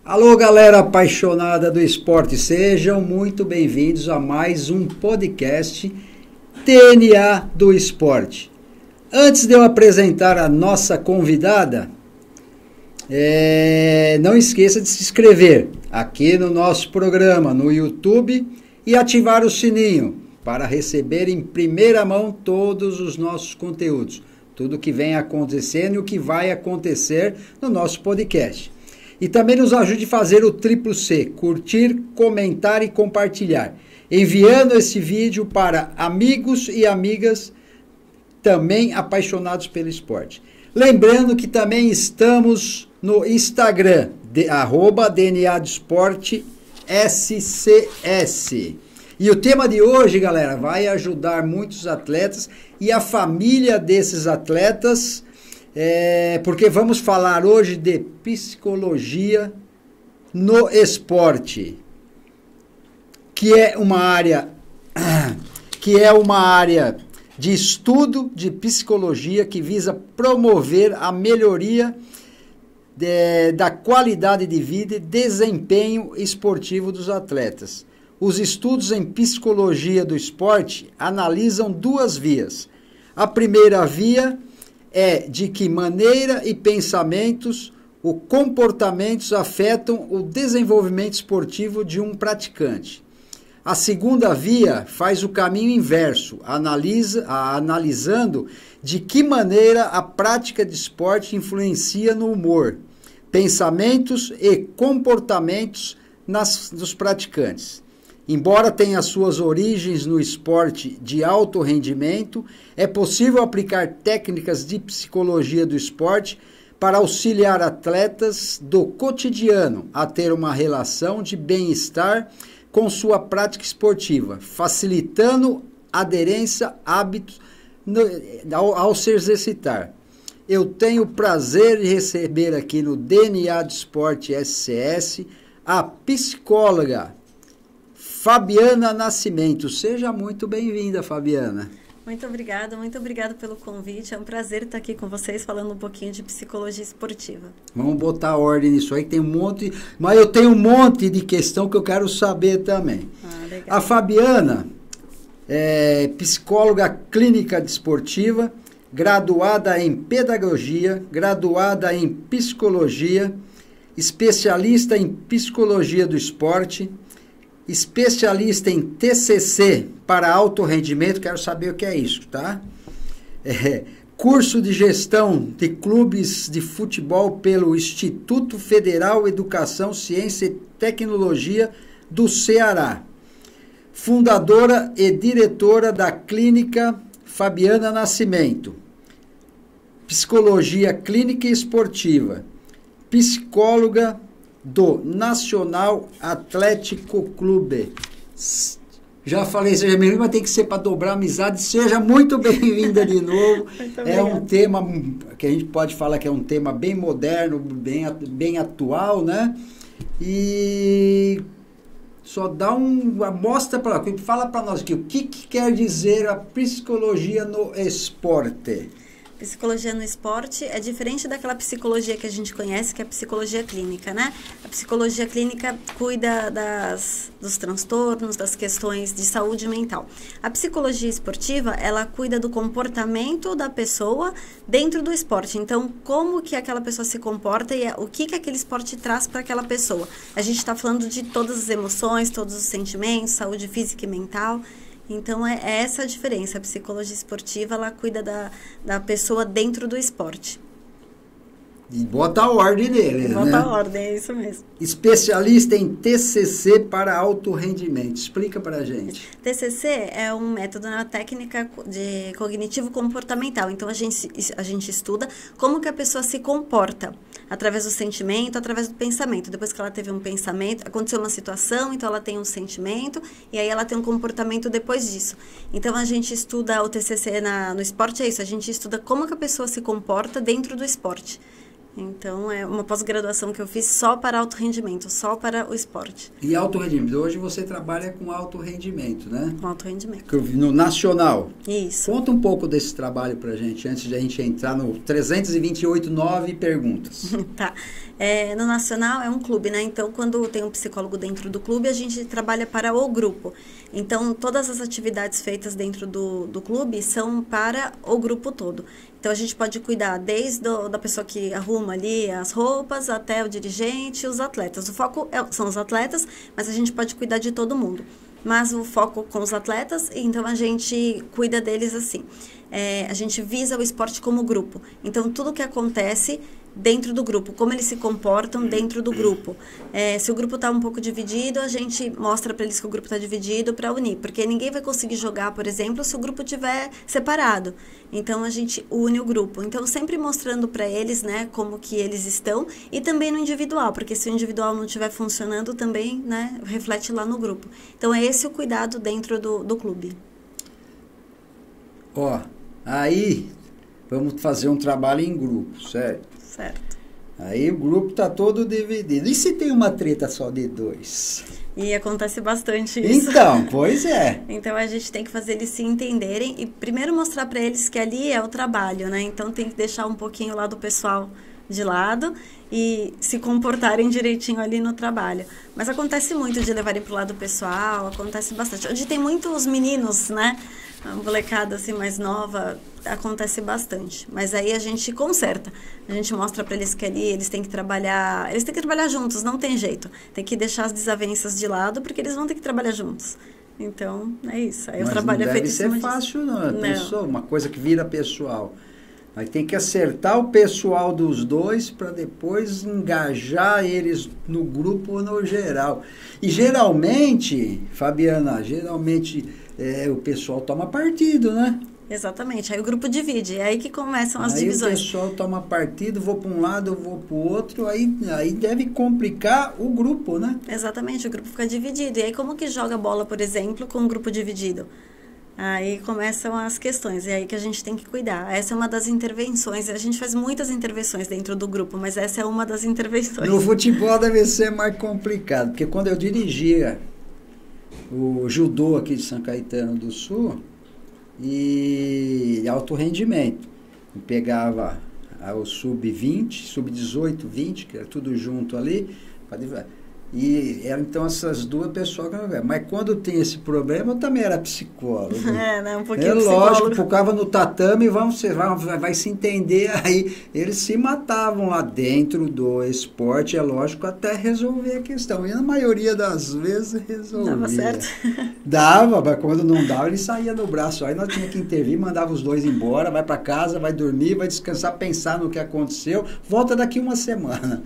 Alô, galera apaixonada do esporte, sejam muito bem-vindos a mais um podcast DNA do Esporte. Antes de eu apresentar a nossa convidada, não esqueça de se inscrever aqui no nosso programa no YouTube e ativar o sininho para receber em primeira mão todos os nossos conteúdos, tudo que vem acontecendo e o que vai acontecer no nosso podcast. E também nos ajude a fazer o triplo C, curtir, comentar e compartilhar, enviando esse vídeo para amigos e amigas também apaixonados pelo esporte. Lembrando que também estamos no Instagram, @DNA do Esporte SCS. E o tema de hoje, galera, vai ajudar muitos atletas e a família desses atletas, porque vamos falar hoje de psicologia no esporte, que é uma área de estudo de psicologia que visa promover a melhoria da qualidade de vida e desempenho esportivo dos atletas. Os estudos em psicologia do esporte analisam duas vias. A primeira via é de que maneira e pensamentos ou comportamentos afetam o desenvolvimento esportivo de um praticante. A segunda via faz o caminho inverso, analisando de que maneira a prática de esporte influencia no humor, pensamentos e comportamentos dos praticantes. Embora tenha suas origens no esporte de alto rendimento, é possível aplicar técnicas de psicologia do esporte para auxiliar atletas do cotidiano a ter uma relação de bem-estar com sua prática esportiva, facilitando aderência a hábitos ao se exercitar. Eu tenho o prazer de receber aqui no DNA do Esporte SCS a psicóloga Fabiana Nascimento. Seja muito bem-vinda, Fabiana. Muito obrigada pelo convite. É um prazer estar aqui com vocês falando um pouquinho de psicologia esportiva. Vamos botar ordem nisso aí, que tem um monte, mas eu tenho um monte de questão que eu quero saber também. Legal. A Fabiana é psicóloga clínica desportiva, graduada em pedagogia, graduada em psicologia, especialista em psicologia do esporte, especialista em TCC para alto rendimento, quero saber o que é isso, tá? Curso de gestão de clubes de futebol pelo Instituto Federal Educação, Ciência e Tecnologia do Ceará. Fundadora e diretora da Clínica Fabiana Nascimento. Psicologia clínica e esportiva. Psicóloga do Nacional Atlético Clube. Já falei, seja bem-vinda, mas tem que ser para dobrar a amizade. Seja muito bem-vinda de novo. É um tema que a gente pode falar que é um tema bem moderno, bem atual, né? E só dá mostra para fala para nós aqui o que quer dizer a psicologia no esporte. Psicologia no esporte é diferente daquela psicologia que a gente conhece, que é a psicologia clínica, né? A psicologia clínica cuida dos transtornos, das questões de saúde mental. A psicologia esportiva, ela cuida do comportamento da pessoa dentro do esporte. Então, como que aquela pessoa se comporta e o que aquele esporte traz para aquela pessoa. A gente está falando de todas as emoções, todos os sentimentos, saúde física e mental. Então, é essa a diferença. A psicologia esportiva, ela cuida da pessoa dentro do esporte. E bota a ordem nele, né? Bota a ordem, é isso mesmo. Especialista em TCC para alto rendimento. Explica para a gente. TCC é um método na técnica de cognitivo comportamental. Então, a gente estuda como que a pessoa se comporta através do sentimento, através do pensamento. Depois que ela teve um pensamento, aconteceu uma situação, então ela tem um sentimento e aí ela tem um comportamento depois disso. Então, a gente estuda o TCC no esporte, é isso. A gente estuda como que a pessoa se comporta dentro do esporte. Então, é uma pós-graduação que eu fiz só para alto rendimento, só para o esporte. E alto rendimento? Hoje você trabalha com alto rendimento, né? Com alto rendimento. No nacional. Isso. Conta um pouco desse trabalho pra gente, antes de a gente entrar no 328.9 perguntas. Tá. No nacional é um clube, né? Então, quando tem um psicólogo dentro do clube, a gente trabalha para o grupo. Então, todas as atividades feitas dentro do clube são para o grupo todo. Então, a gente pode cuidar desde da pessoa que arruma ali as roupas, até o dirigente e os atletas. O foco são os atletas, mas a gente pode cuidar de todo mundo. Mas o foco com os atletas, então a gente cuida deles assim. A gente visa o esporte como grupo. Então, tudo que acontece dentro do grupo, como eles se comportam dentro do grupo. Se o grupo está um pouco dividido, a gente mostra para eles que o grupo está dividido para unir, porque ninguém vai conseguir jogar, por exemplo, se o grupo estiver separado. Então, a gente une o grupo. Então, sempre mostrando para eles, né, como que eles estão, e também no individual, porque se o individual não estiver funcionando, também, né, reflete lá no grupo. Então, é esse o cuidado dentro do clube. Ó, aí vamos fazer um trabalho em grupo, certo? Certo. Aí o grupo tá todo dividido. E se tem uma treta só de dois? E acontece bastante isso. Então, pois é. Então, a gente tem que fazer eles se entenderem e primeiro mostrar para eles que ali é o trabalho, né? Então, tem que deixar um pouquinho lá do pessoal de lado e se comportarem direitinho ali no trabalho. Mas acontece muito de levarem pro lado pessoal, acontece bastante. Onde tem muitos meninos, né? A molecada assim mais nova, acontece bastante. Mas aí a gente conserta. A gente mostra para eles que ali eles têm que trabalhar juntos, não tem jeito. Tem que deixar as desavenças de lado, porque eles vão ter que trabalhar juntos. Então, é isso. Aí o trabalho é feito em cima disso. Não deve ser fácil, não. Pessoa, uma coisa que vira pessoal. Mas tem que acertar o pessoal dos dois para depois engajar eles no grupo ou no geral. E geralmente, Fabiana, o pessoal toma partido, né? Exatamente, aí o grupo divide, é aí que começam as divisões. Aí o pessoal toma partido, vou para um lado, eu vou para o outro, aí deve complicar o grupo, né? Exatamente, o grupo fica dividido. E aí como que joga bola, por exemplo, com um grupo dividido? Aí começam as questões, é aí que a gente tem que cuidar. Essa é uma das intervenções, a gente faz muitas intervenções dentro do grupo, mas essa é uma das intervenções. No futebol deve ser mais complicado, porque quando eu dirigia o judô aqui de São Caetano do Sul, e alto rendimento, eu pegava o sub-20, sub-18, 20, que era tudo junto ali, e eram então essas duas pessoas que eu não via. Mas quando tem esse problema, eu também era psicólogo. Né? Um pouquinho lógico, ficava no tatame, vai se entender, aí eles se matavam lá dentro do esporte, é lógico, até resolver a questão. E na maioria das vezes resolvia. Dava certo? Dava, mas quando não dava, ele saía no braço. Aí nós tínhamos que intervir, mandava os dois embora, vai para casa, vai dormir, vai descansar, pensar no que aconteceu, volta daqui uma semana.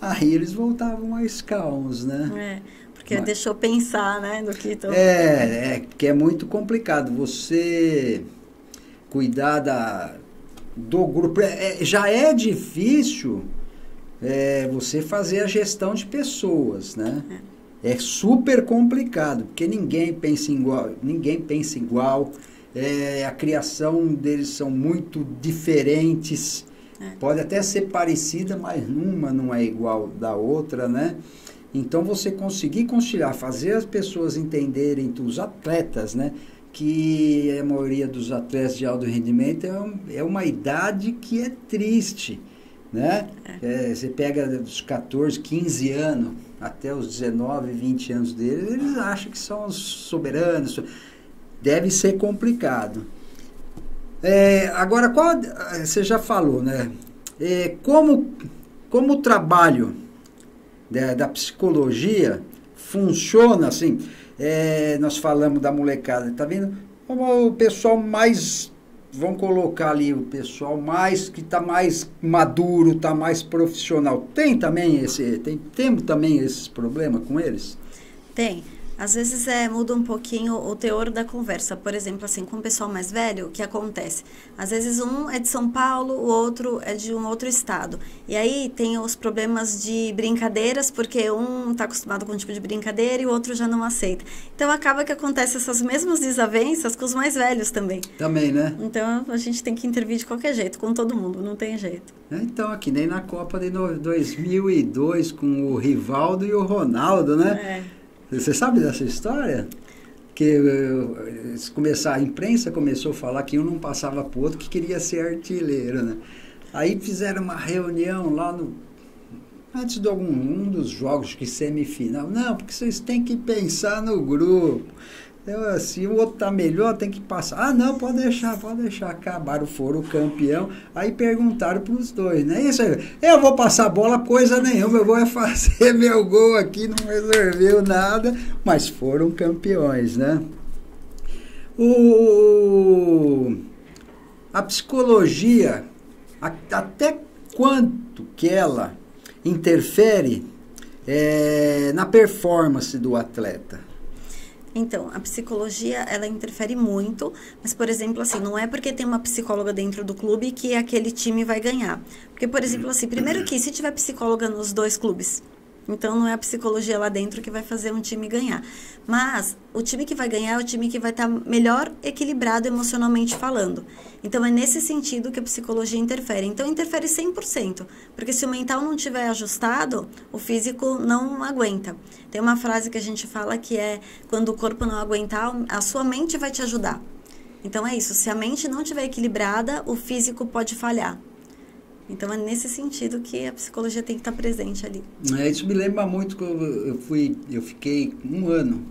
Aí eles voltavam mais calmos, né? Porque deixou pensar, né, do que... que é muito complicado. Você cuidar do grupo... já é difícil você fazer a gestão de pessoas, né? É super complicado, porque ninguém pensa igual. A criação deles são muito diferentes. Pode até ser parecida, mas uma não é igual da outra, né? Então, você conseguir conciliar, fazer as pessoas entenderem, os atletas, né? Que a maioria dos atletas de alto rendimento é uma idade que é triste, né? Você pega dos 14, 15 anos até os 19, 20 anos deles, eles acham que são os soberanos. Deve ser complicado. Agora, você já falou, né? Como o trabalho da psicologia funciona, assim, nós falamos da molecada, tá vendo? O pessoal mais, vamos colocar ali, o pessoal mais que está mais maduro, está mais profissional. Tem também esses problemas com eles? Tem. Às vezes muda um pouquinho o teor da conversa. Por exemplo, assim, com o pessoal mais velho, o que acontece? Às vezes um é de São Paulo, o outro é de um outro estado. E aí tem os problemas de brincadeiras, porque um está acostumado com um tipo de brincadeira e o outro já não aceita. Então acaba que acontece essas mesmas desavenças com os mais velhos também. Também, né? Então a gente tem que intervir de qualquer jeito, com todo mundo, não tem jeito. Então, aqui nem na Copa de 2002, com o Rivaldo e o Ronaldo, né? Você sabe dessa história? Que a imprensa começou a falar que um não passava para o outro, que queria ser artilheiro, né? Aí fizeram uma reunião lá antes de um dos jogos, que semifinal. Não, porque vocês têm que pensar no grupo. Então, assim, o outro tá melhor, tem que passar. Ah, não, pode deixar. Acabaram, foram campeão. Aí perguntaram para os dois, né? Isso aí, eu vou passar bola, coisa nenhuma, eu vou fazer meu gol aqui, não resolveu nada, mas foram campeões, né? A psicologia, até quanto que ela interfere na performance do atleta? Então, a psicologia, ela interfere muito, mas, por exemplo, assim, não é porque tem uma psicóloga dentro do clube que aquele time vai ganhar. Porque, por exemplo, assim, primeiro que se tiver psicóloga nos dois clubes, então não é a psicologia lá dentro que vai fazer um time ganhar. Mas o time que vai ganhar é o time que vai estar melhor equilibrado emocionalmente falando. Então é nesse sentido que a psicologia interfere. Então interfere 100%, porque se o mental não estiver ajustado, o físico não aguenta. Tem uma frase que a gente fala que é: quando o corpo não aguentar, a sua mente vai te ajudar. Então é isso, se a mente não estiver equilibrada, o físico pode falhar. Então é nesse sentido que a psicologia tem que estar presente ali. Isso me lembra muito que eu fiquei um ano,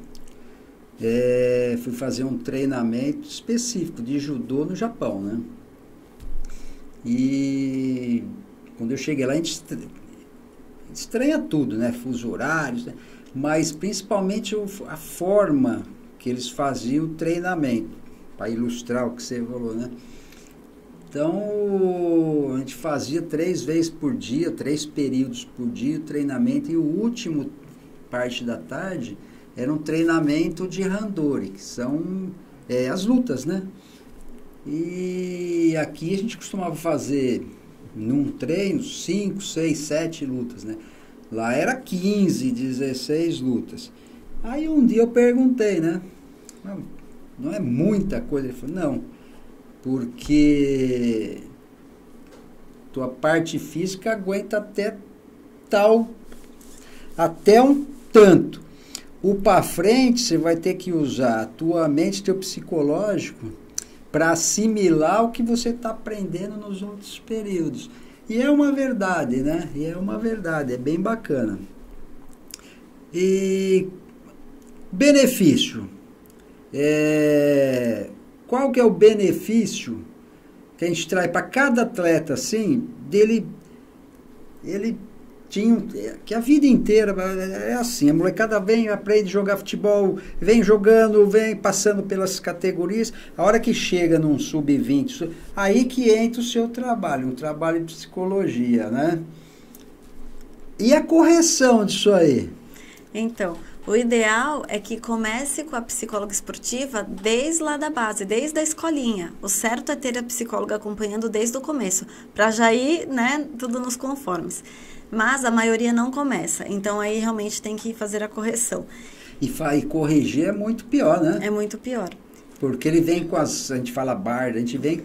fui fazer um treinamento específico de judô no Japão, né? E quando eu cheguei lá, a gente estranha tudo, né? Fuso horários, né? Mas principalmente a forma que eles faziam o treinamento, para ilustrar o que você falou, né? Então, a gente fazia 3 vezes por dia, 3 períodos por dia o treinamento, e o último parte da tarde era um treinamento de randori, que são as lutas, né? E aqui a gente costumava fazer, num treino, 5, 6, 7 lutas, né? Lá era 15, 16 lutas. Aí um dia eu perguntei, né? Não é muita coisa? Ele falou, não. Porque tua parte física aguenta até um tanto. O para frente você vai ter que usar a tua mente, teu psicológico, para assimilar o que você está aprendendo nos outros períodos. E é uma verdade, né? É bem bacana. E benefício. Qual que é o benefício que a gente traz para cada atleta, assim, ele tinha, que a vida inteira é assim, a molecada vem, aprende a jogar futebol, vem jogando, vem passando pelas categorias, a hora que chega num sub-20, aí que entra o seu trabalho, um trabalho de psicologia, né? E a correção disso aí? Então, o ideal é que comece com a psicóloga esportiva desde lá da base, desde a escolinha. O certo é ter a psicóloga acompanhando desde o começo, para já ir, né, tudo nos conformes. Mas a maioria não começa, então aí realmente tem que fazer a correção. E corrigir é muito pior, né? É muito pior. Porque ele vem com a gente fala barda, a gente vem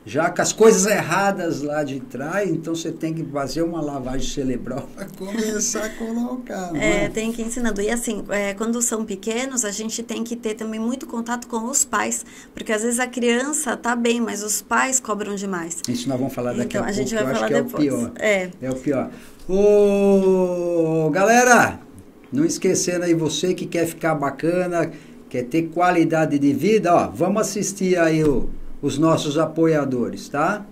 já com as coisas erradas lá de trás, então você tem que fazer uma lavagem cerebral para começar a colocar. Tem que ir ensinando. E assim, quando são pequenos, a gente tem que ter também muito contato com os pais, porque às vezes a criança tá bem, mas os pais cobram demais. Isso nós vamos falar daqui a pouco, gente vai eu falar acho que depois. É o pior. É o pior. Galera, não esquecendo aí, você que quer ficar bacana, quer ter qualidade de vida, ó, vamos assistir aí os nossos apoiadores, tá?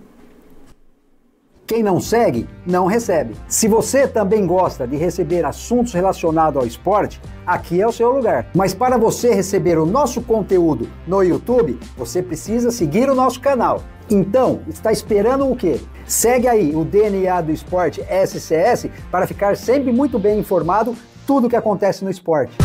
Quem não segue, não recebe. Se você também gosta de receber assuntos relacionados ao esporte, aqui é o seu lugar. Mas para você receber o nosso conteúdo no YouTube, você precisa seguir o nosso canal. Então, está esperando o quê? Segue aí o DNA do Esporte SCS para ficar sempre muito bem informado tudo o que acontece no esporte.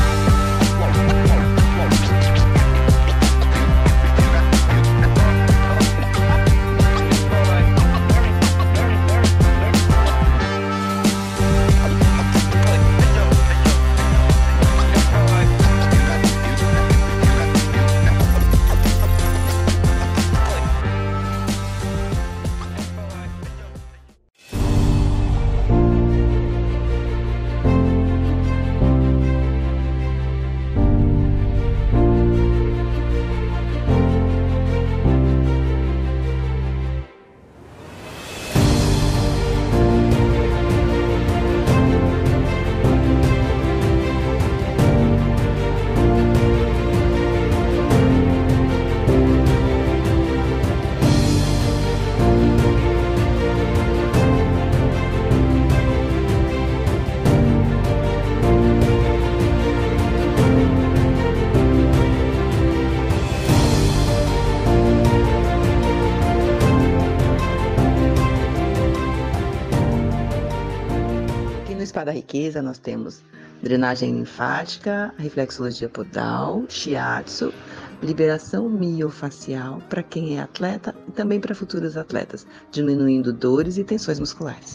Spa da Riqueza nós temos drenagem linfática, reflexologia podal, shiatsu, liberação miofacial para quem é atleta e também para futuros atletas, diminuindo dores e tensões musculares.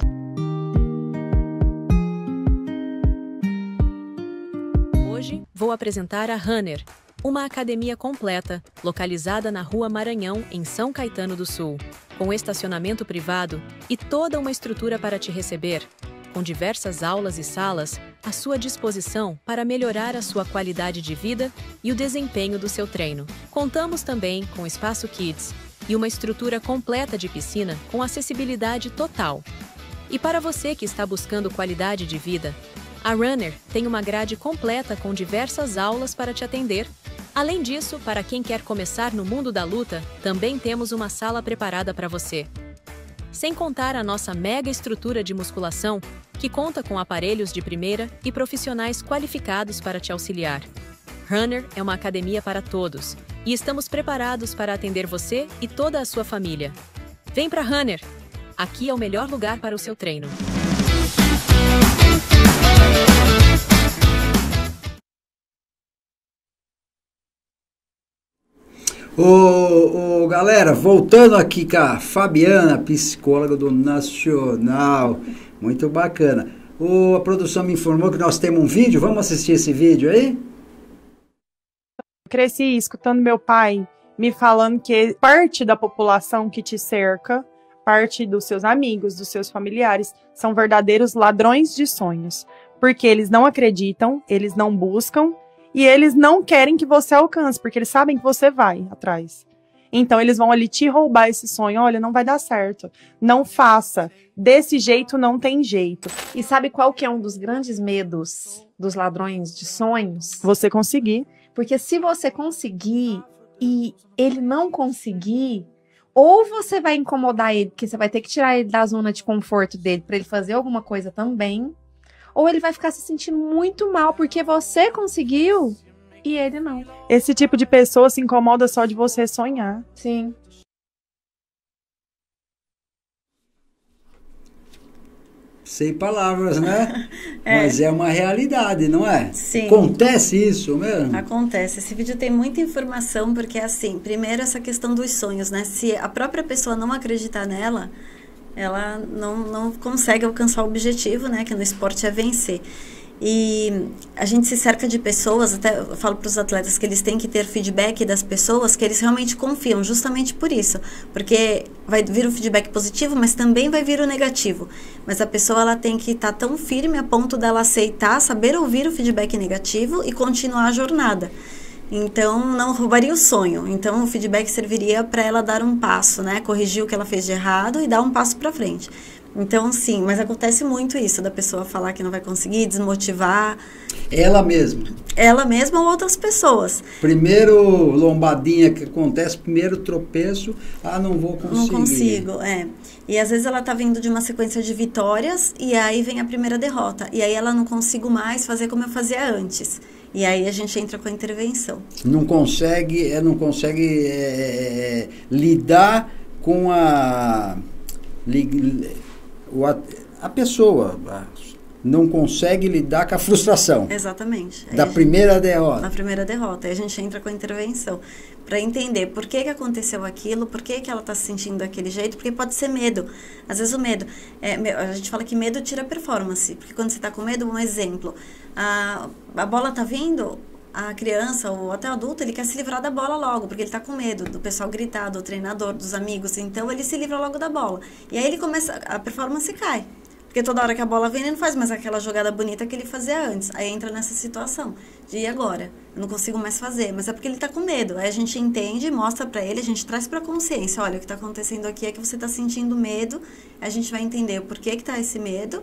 Hoje vou apresentar a Runner, uma academia completa, localizada na Rua Maranhão, em São Caetano do Sul, com estacionamento privado e toda uma estrutura para te receber, com diversas aulas e salas à sua disposição para melhorar a sua qualidade de vida e o desempenho do seu treino. Contamos também com espaço Kids e uma estrutura completa de piscina com acessibilidade total. E para você que está buscando qualidade de vida, a Runner tem uma grade completa com diversas aulas para te atender. Além disso, para quem quer começar no mundo da luta, também temos uma sala preparada para você. Sem contar a nossa mega estrutura de musculação, que conta com aparelhos de primeira e profissionais qualificados para te auxiliar. Runner é uma academia para todos e estamos preparados para atender você e toda a sua família. Vem para Runner! Aqui é o melhor lugar para o seu treino. Galera, voltando aqui com a Fabiana, psicóloga do Nacional, muito bacana. A produção me informou que nós temos um vídeo, vamos assistir esse vídeo aí? Cresci escutando meu pai me falando que parte da população que te cerca, parte dos seus amigos, dos seus familiares, são verdadeiros ladrões de sonhos, porque eles não acreditam, eles não buscam, e eles não querem que você alcance, porque eles sabem que você vai atrás. Então, eles vão ali te roubar esse sonho. Olha, não vai dar certo. Não faça. Desse jeito não tem jeito. E sabe qual que é um dos grandes medos dos ladrões de sonhos? Você conseguir. Porque se você conseguir e ele não conseguir, ou você vai incomodar ele, porque você vai ter que tirar ele da zona de conforto dele para ele fazer alguma coisa também, ou ele vai ficar se sentindo muito mal porque você conseguiu e ele não. Esse tipo de pessoa se incomoda só de você sonhar. Sim. Sem palavras, né? Mas é uma realidade, não é? Sim. Acontece isso mesmo? Acontece. Esse vídeo tem muita informação, porque assim, primeiro essa questão dos sonhos, né? Se a própria pessoa não acreditar nela, ela não consegue alcançar o objetivo, né? Que no esporte é vencer. E a gente se cerca de pessoas, até eu falo para os atletas que eles têm que ter feedback das pessoas que eles realmente confiam, justamente por isso, porque vai vir o feedback positivo, mas também vai vir o negativo, mas a pessoa ela tem que estar tão firme a ponto dela aceitar, saber ouvir o feedback negativo e continuar a jornada. Então não roubaria o sonho, então o feedback serviria para ela dar um passo, né, corrigir o que ela fez de errado e dar um passo para frente. Então, sim, mas acontece muito isso, da pessoa falar que não vai conseguir, desmotivar. Ela mesma? Ela mesma ou outras pessoas. Primeiro lombadinha que acontece, primeiro tropeço, não vou conseguir. Não consigo, E às vezes ela tá vindo de uma sequência de vitórias e aí vem a primeira derrota. E aí ela não consigo mais fazer como eu fazia antes. E aí a gente entra com a intervenção. Não consegue lidar com a pessoa, não consegue lidar com a frustração. Exatamente. Da primeira derrota. Na primeira derrota. Aí a gente entra com a intervenção para entender por que aconteceu aquilo, por que ela está se sentindo daquele jeito, porque pode ser medo. Às vezes o medo, a gente fala que medo tira performance, porque quando você está com medo, um exemplo, a bola está vindo, a criança ou até o adulto, ele quer se livrar da bola logo, porque ele está com medo do pessoal gritar, do treinador, dos amigos, então ele se livra logo da bola. E aí a performance cai. Porque toda hora que a bola vem, ele não faz mais aquela jogada bonita que ele fazia antes. Aí entra nessa situação de, e agora? Eu não consigo mais fazer. Mas é porque ele está com medo. Aí a gente entende, mostra para ele, a gente traz para a consciência. Olha, o que está acontecendo aqui é que você está sentindo medo. A gente vai entender o porquê que está esse medo.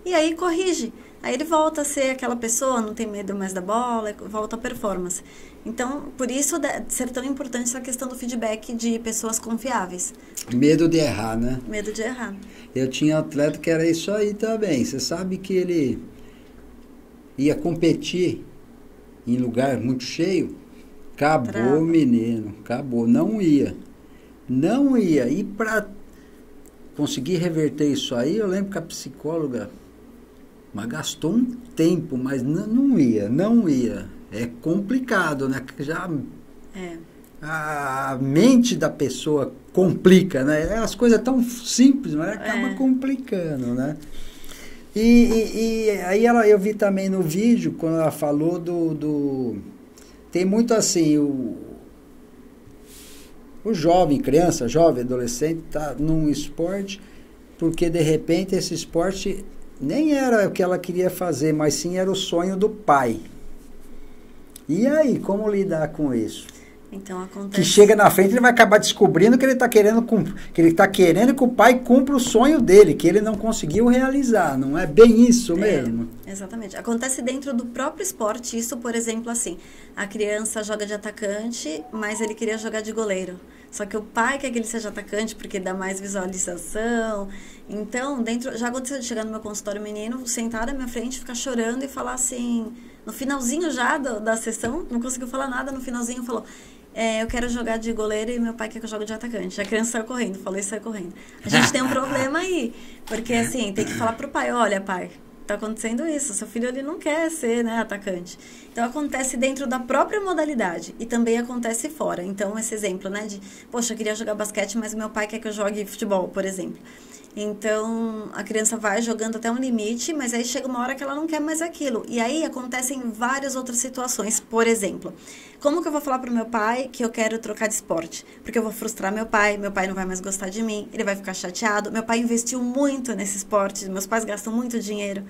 E aí corrige. Aí ele volta a ser aquela pessoa, não tem medo mais da bola, volta à performance. Então, por isso ser tão importante essa questão do feedback de pessoas confiáveis. Medo de errar, né? Medo de errar. Eu tinha um atleta que era isso aí também. Você sabe que ele ia competir em lugar muito cheio? Acabou, menino. Acabou. Não ia. Não ia. E para conseguir reverter isso aí, eu lembro que a psicóloga... Mas gastou um tempo, mas não ia. É complicado, né? Já a mente da pessoa complica, né? As coisas tão simples, mas acaba complicando, né? E aí eu vi também no vídeo, quando ela falou tem muito assim, o jovem, criança, jovem, adolescente, tá num esporte, porque de repente esse esporte... Nem era o que ela queria fazer, mas sim era o sonho do pai. E aí, como lidar com isso? Então acontece... Que chega na frente, ele vai acabar descobrindo que ele está querendo que o pai cumpra o sonho dele, que ele não conseguiu realizar. Não é bem isso mesmo? Exatamente. Acontece dentro do próprio esporte, isso, por exemplo, assim, a criança joga de atacante, mas ele queria jogar de goleiro. Só que o pai quer que ele seja atacante porque dá mais visualização. Então, já aconteceu de chegar no meu consultório, o menino sentar na minha frente, ficar chorando e falar assim, no finalzinho já da sessão, não conseguiu falar nada, no finalzinho falou, eu quero jogar de goleiro e meu pai quer que eu jogue de atacante. A criança saiu correndo, falou e saiu correndo. A gente tem um problema aí, porque assim, tem que falar pro pai, olha pai, tá acontecendo isso, seu filho ele não quer ser, né, atacante. Então acontece dentro da própria modalidade e também acontece fora. Então esse exemplo, né, de, poxa, eu queria jogar basquete, mas meu pai quer que eu jogue futebol, por exemplo. Então a criança vai jogando até um limite, mas aí chega uma hora que ela não quer mais aquilo. E aí acontecem várias outras situações. Por exemplo, como que eu vou falar pro meu pai que eu quero trocar de esporte? Porque eu vou frustrar meu pai não vai mais gostar de mim, ele vai ficar chateado. Meu pai investiu muito nesse esporte, meus pais gastam muito dinheiro.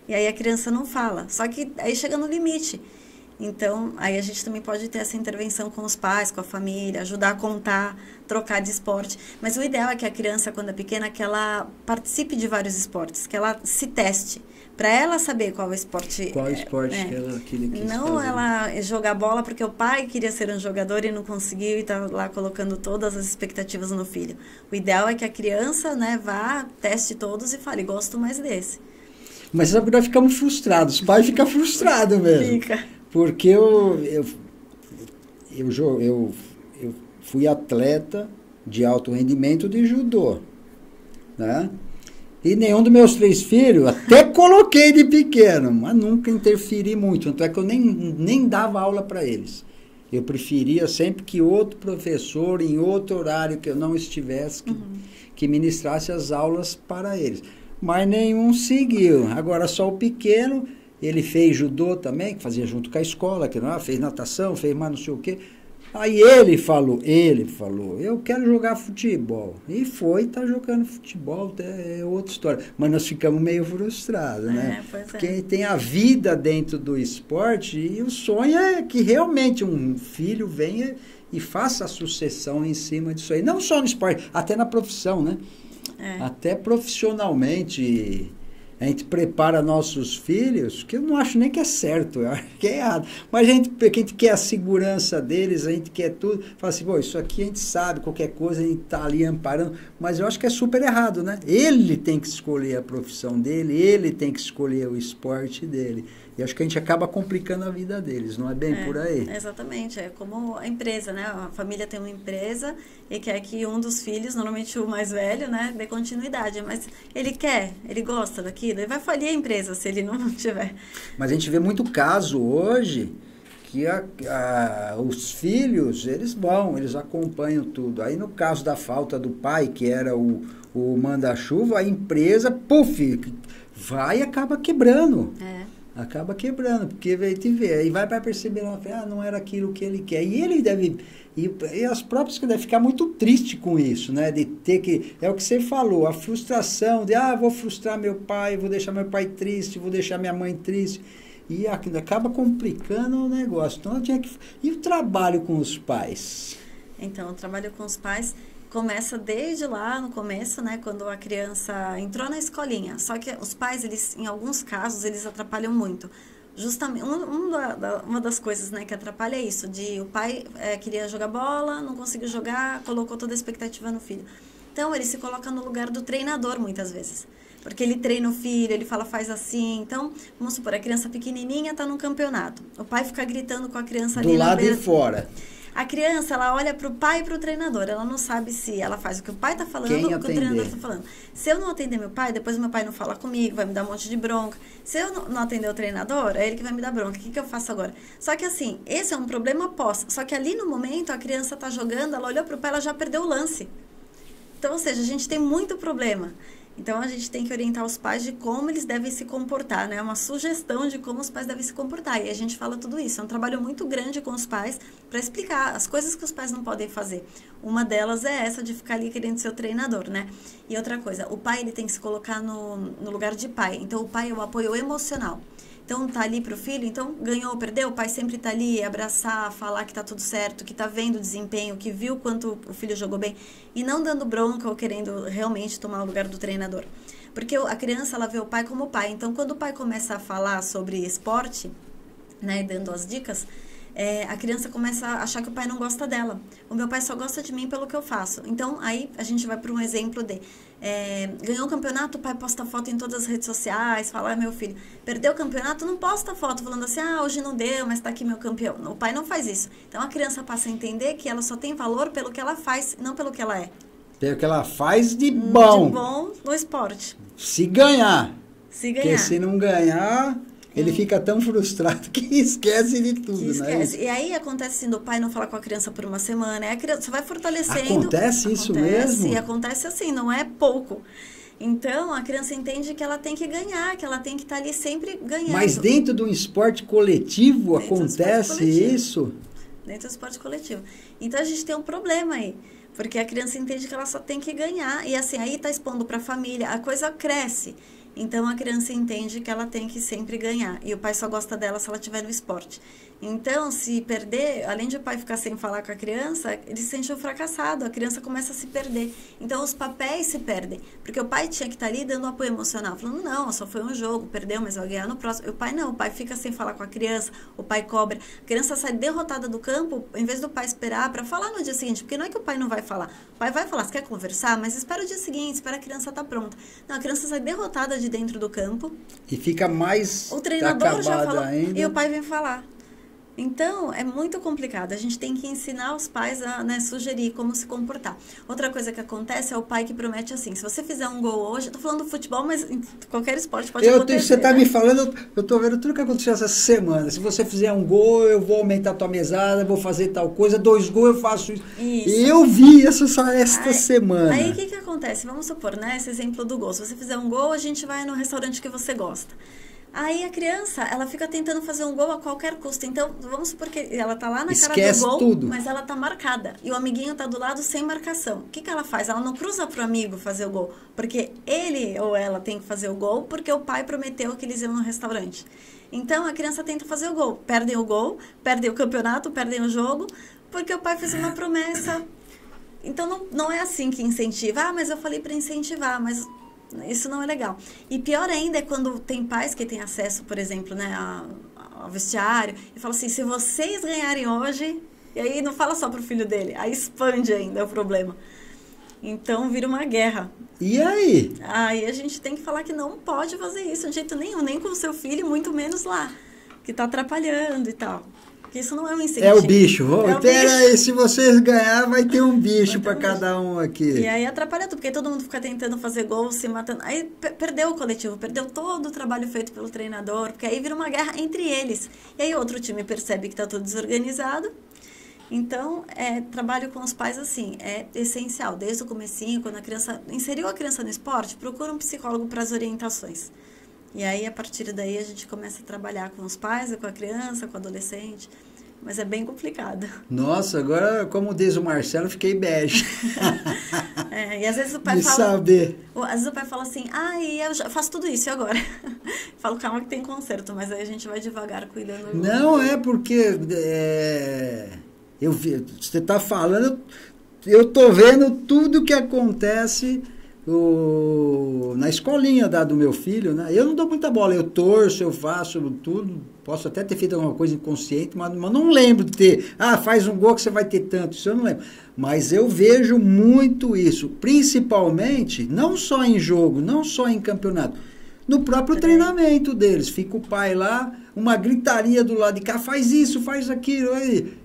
E aí a criança não fala. Só que aí chega no limite. Então, aí a gente também pode ter essa intervenção com os pais, com a família, ajudar a contar, trocar de esporte. Mas o ideal é que a criança, quando é pequena, que ela participe de vários esportes, que ela se teste, para ela saber qual o esporte... Qual esporte que ela quis Não fazer. Ela jogar bola porque o pai queria ser um jogador e não conseguiu e está lá colocando todas as expectativas no filho. O ideal é que a criança, né, vá, teste todos e fale, gosto mais desse. Mas sabe que nós ficamos frustrados, os pais ficam frustrados mesmo. Fica. Porque eu fui atleta de alto rendimento de judô, né? E nenhum dos meus 3 filhos, até coloquei de pequeno, mas nunca interferi muito. Tanto é que eu nem dava aula para eles. Eu preferia sempre que outro professor, em outro horário que eu não estivesse, que ministrasse as aulas para eles. Mas nenhum seguiu. Agora só o pequeno... Ele fez judô também, que fazia junto com a escola, que não, fez natação, fez mais não sei o quê. Aí ele falou, eu quero jogar futebol. E tá jogando futebol, é outra história. Mas nós ficamos meio frustrados, né? Porque tem a vida dentro do esporte e o sonho é que realmente um filho venha e faça a sucessão em cima disso aí. Não só no esporte, até na profissão, né? Até profissionalmente... A gente prepara nossos filhos, que eu não acho nem que é certo, eu acho que é errado. Mas a gente quer a segurança deles, a gente quer tudo. Fala assim, pô, isso aqui a gente sabe, qualquer coisa a gente está ali amparando. Mas eu acho que é super errado, né? Ele tem que escolher a profissão dele, ele tem que escolher o esporte dele. E acho que a gente acaba complicando a vida deles, não é bem por aí? Exatamente, é como a empresa, né? A família tem uma empresa e quer que um dos filhos, normalmente o mais velho, né, dê continuidade, mas ele gosta daquilo, ele vai falir a empresa se ele não tiver. Mas a gente vê muito caso hoje que os filhos, eles acompanham tudo. Aí no caso da falta do pai, que era o manda-chuva, a empresa, vai e acaba quebrando. Acaba quebrando, porque te vê, aí vai para perceber, não era aquilo que ele quer. E ele deve, e as próprias que devem ficar muito triste com isso, né? De ter que, é o que você falou, a frustração de, vou frustrar meu pai, vou deixar meu pai triste, vou deixar minha mãe triste. E acaba complicando o negócio. Então, e o trabalho com os pais? Então, o trabalho com os pais começa desde lá no começo, né, quando a criança entrou na escolinha. Só que os pais, eles, em alguns casos, eles atrapalham muito. Justamente, uma das coisas, né, que atrapalha é isso, de o pai queria jogar bola, não conseguiu jogar, colocou toda a expectativa no filho. Então, ele se coloca no lugar do treinador, muitas vezes. Porque ele treina o filho, ele fala, faz assim. Então, vamos supor, a criança pequenininha está num campeonato. O pai fica gritando com a criança ali do lado de fora. A criança, ela olha para o pai e para o treinador. Ela não sabe se ela faz o que o pai está falando ou o que o treinador está falando. Se eu não atender meu pai, depois meu pai não fala comigo, vai me dar um monte de bronca. Se eu não atender o treinador, é ele que vai me dar bronca. O que eu faço agora? Só que assim, esse é um problema pós. Só que ali no momento, a criança está jogando, ela olhou para o pai, ela já perdeu o lance. Então, ou seja, a gente tem muito problema. Então, a gente tem que orientar os pais de como eles devem se comportar, né? Uma sugestão de como os pais devem se comportar. E a gente fala tudo isso. É um trabalho muito grande com os pais para explicar as coisas que os pais não podem fazer. Uma delas é essa de ficar ali querendo ser o treinador, né? E outra coisa, o pai ele tem que se colocar no lugar de pai. Então, o pai é o apoio emocional. Então, tá ali pro filho, então, ganhou ou perdeu, o pai sempre tá ali, abraçar, falar que tá tudo certo, que tá vendo o desempenho, que viu quanto o filho jogou bem, e não dando bronca ou querendo realmente tomar o lugar do treinador. Porque a criança, ela vê o pai como pai. Então, quando o pai começa a falar sobre esporte, né, dando as dicas, a criança começa a achar que o pai não gosta dela. O meu pai só gosta de mim pelo que eu faço. Então, aí a gente vai para um exemplo de... ganhou o campeonato, o pai posta foto em todas as redes sociais, fala, meu filho, perdeu o campeonato, não posta foto falando assim, hoje não deu, mas tá aqui meu campeão. O pai não faz isso. Então, a criança passa a entender que ela só tem valor pelo que ela faz, não pelo que ela é. Pelo que ela faz de bom. De bom no esporte. Se ganhar. Se ganhar. Porque se não ganhar... Ele fica tão frustrado que esquece de tudo, esquece. Né? E aí acontece assim, do pai não falar com a criança por uma semana, aí a criança vai fortalecendo. Acontece isso mesmo? E acontece assim, não é pouco. Então, a criança entende que ela tem que ganhar, que ela tem que estar ali sempre ganhando. Mas dentro de um esporte coletivo acontece isso? Dentro do esporte coletivo. Então, a gente tem um problema aí. Porque a criança entende que ela só tem que ganhar. E assim, aí tá expondo para a família, a coisa cresce. Então, a criança entende que ela tem que sempre ganhar. E o pai só gosta dela se ela estiver no esporte. Então, se perder, além de o pai ficar sem falar com a criança, ele se sente um fracassado. A criança começa a se perder. Então, os papéis se perdem. Porque o pai tinha que estar ali dando apoio emocional. Falando, não, só foi um jogo, perdeu, mas vai ganhar no próximo. E o pai não, o pai fica sem falar com a criança, o pai cobra. A criança sai derrotada do campo, em vez do pai esperar para falar no dia seguinte. Porque não é que o pai não vai falar. O pai vai falar, você quer conversar? Mas espera o dia seguinte, espera a criança estar pronta. Não, a criança sai derrotada de dentro do campo. E fica mais o treinador já falou ainda. E o pai vem falar. Então, é muito complicado. A gente tem que ensinar os pais a, né, sugerir como se comportar. Outra coisa que acontece é o pai que promete assim, se você fizer um gol hoje, eu tô falando do futebol, mas em qualquer esporte pode acontecer. Você tá me falando, eu tô vendo tudo que aconteceu essa semana. Se você fizer um gol, eu vou aumentar a tua mesada, vou fazer tal coisa, 2 gols eu faço isso. Eu vi esta semana. Aí o que acontece? Vamos supor, né, esse exemplo do gol. Se você fizer um gol, a gente vai no restaurante que você gosta. Aí a criança, ela fica tentando fazer um gol a qualquer custo. Então, vamos supor que ela tá lá na cara do gol, tudo. Mas ela tá marcada. E o amiguinho tá do lado sem marcação. O que ela faz? Ela não cruza pro amigo fazer o gol. Porque ele ou ela tem que fazer o gol, porque o pai prometeu que eles iam no restaurante. Então, a criança tenta fazer o gol. Perdem o gol, perdem o campeonato, perdem o jogo, porque o pai fez uma promessa. Então, não é assim que incentiva. Mas eu falei para incentivar, mas... Isso não é legal. E pior ainda é quando tem pais que têm acesso, por exemplo, né, ao vestiário, e falam assim, se vocês ganharem hoje, e aí não fala só pro filho dele, aí expande ainda o problema. Então vira uma guerra. E aí? Aí a gente tem que falar que não pode fazer isso de jeito nenhum, nem com o seu filho, muito menos lá, que tá atrapalhando e tal. Porque isso não é um incentivo. É o bicho. É o Pera bicho. aí, se vocês ganhar, vai ter um bicho para cada um aqui. E aí atrapalha tudo, porque todo mundo fica tentando fazer gol, se matando. Aí perdeu o coletivo, perdeu todo o trabalho feito pelo treinador, porque aí vira uma guerra entre eles. E aí outro time percebe que tá tudo desorganizado. Então, trabalho com os pais, assim, é essencial. Desde o comecinho, quando a criança... Inseriu a criança no esporte, procura um psicólogo para as orientações. E aí, a partir daí, a gente começa a trabalhar com os pais, com a criança, com o adolescente. Mas é bem complicado. Nossa, agora, como diz o Marcelo, fiquei bege. E às vezes o pai fala... saber. Às vezes o pai fala assim, eu já faço tudo isso, e agora? Falo, calma que tem conserto, mas aí a gente vai devagar cuidando. Não, porque... você está falando, eu estou vendo tudo que acontece na escolinha do meu filho, né? Eu não dou muita bola, eu torço, eu faço tudo, posso até ter feito alguma coisa inconsciente, mas não lembro de ter, faz um gol que você vai ter tanto, isso eu não lembro. Mas eu vejo muito isso, principalmente, não só em jogo, não só em campeonato, no próprio treinamento deles. Fica o pai lá, uma gritaria do lado de cá, faz isso, faz aquilo,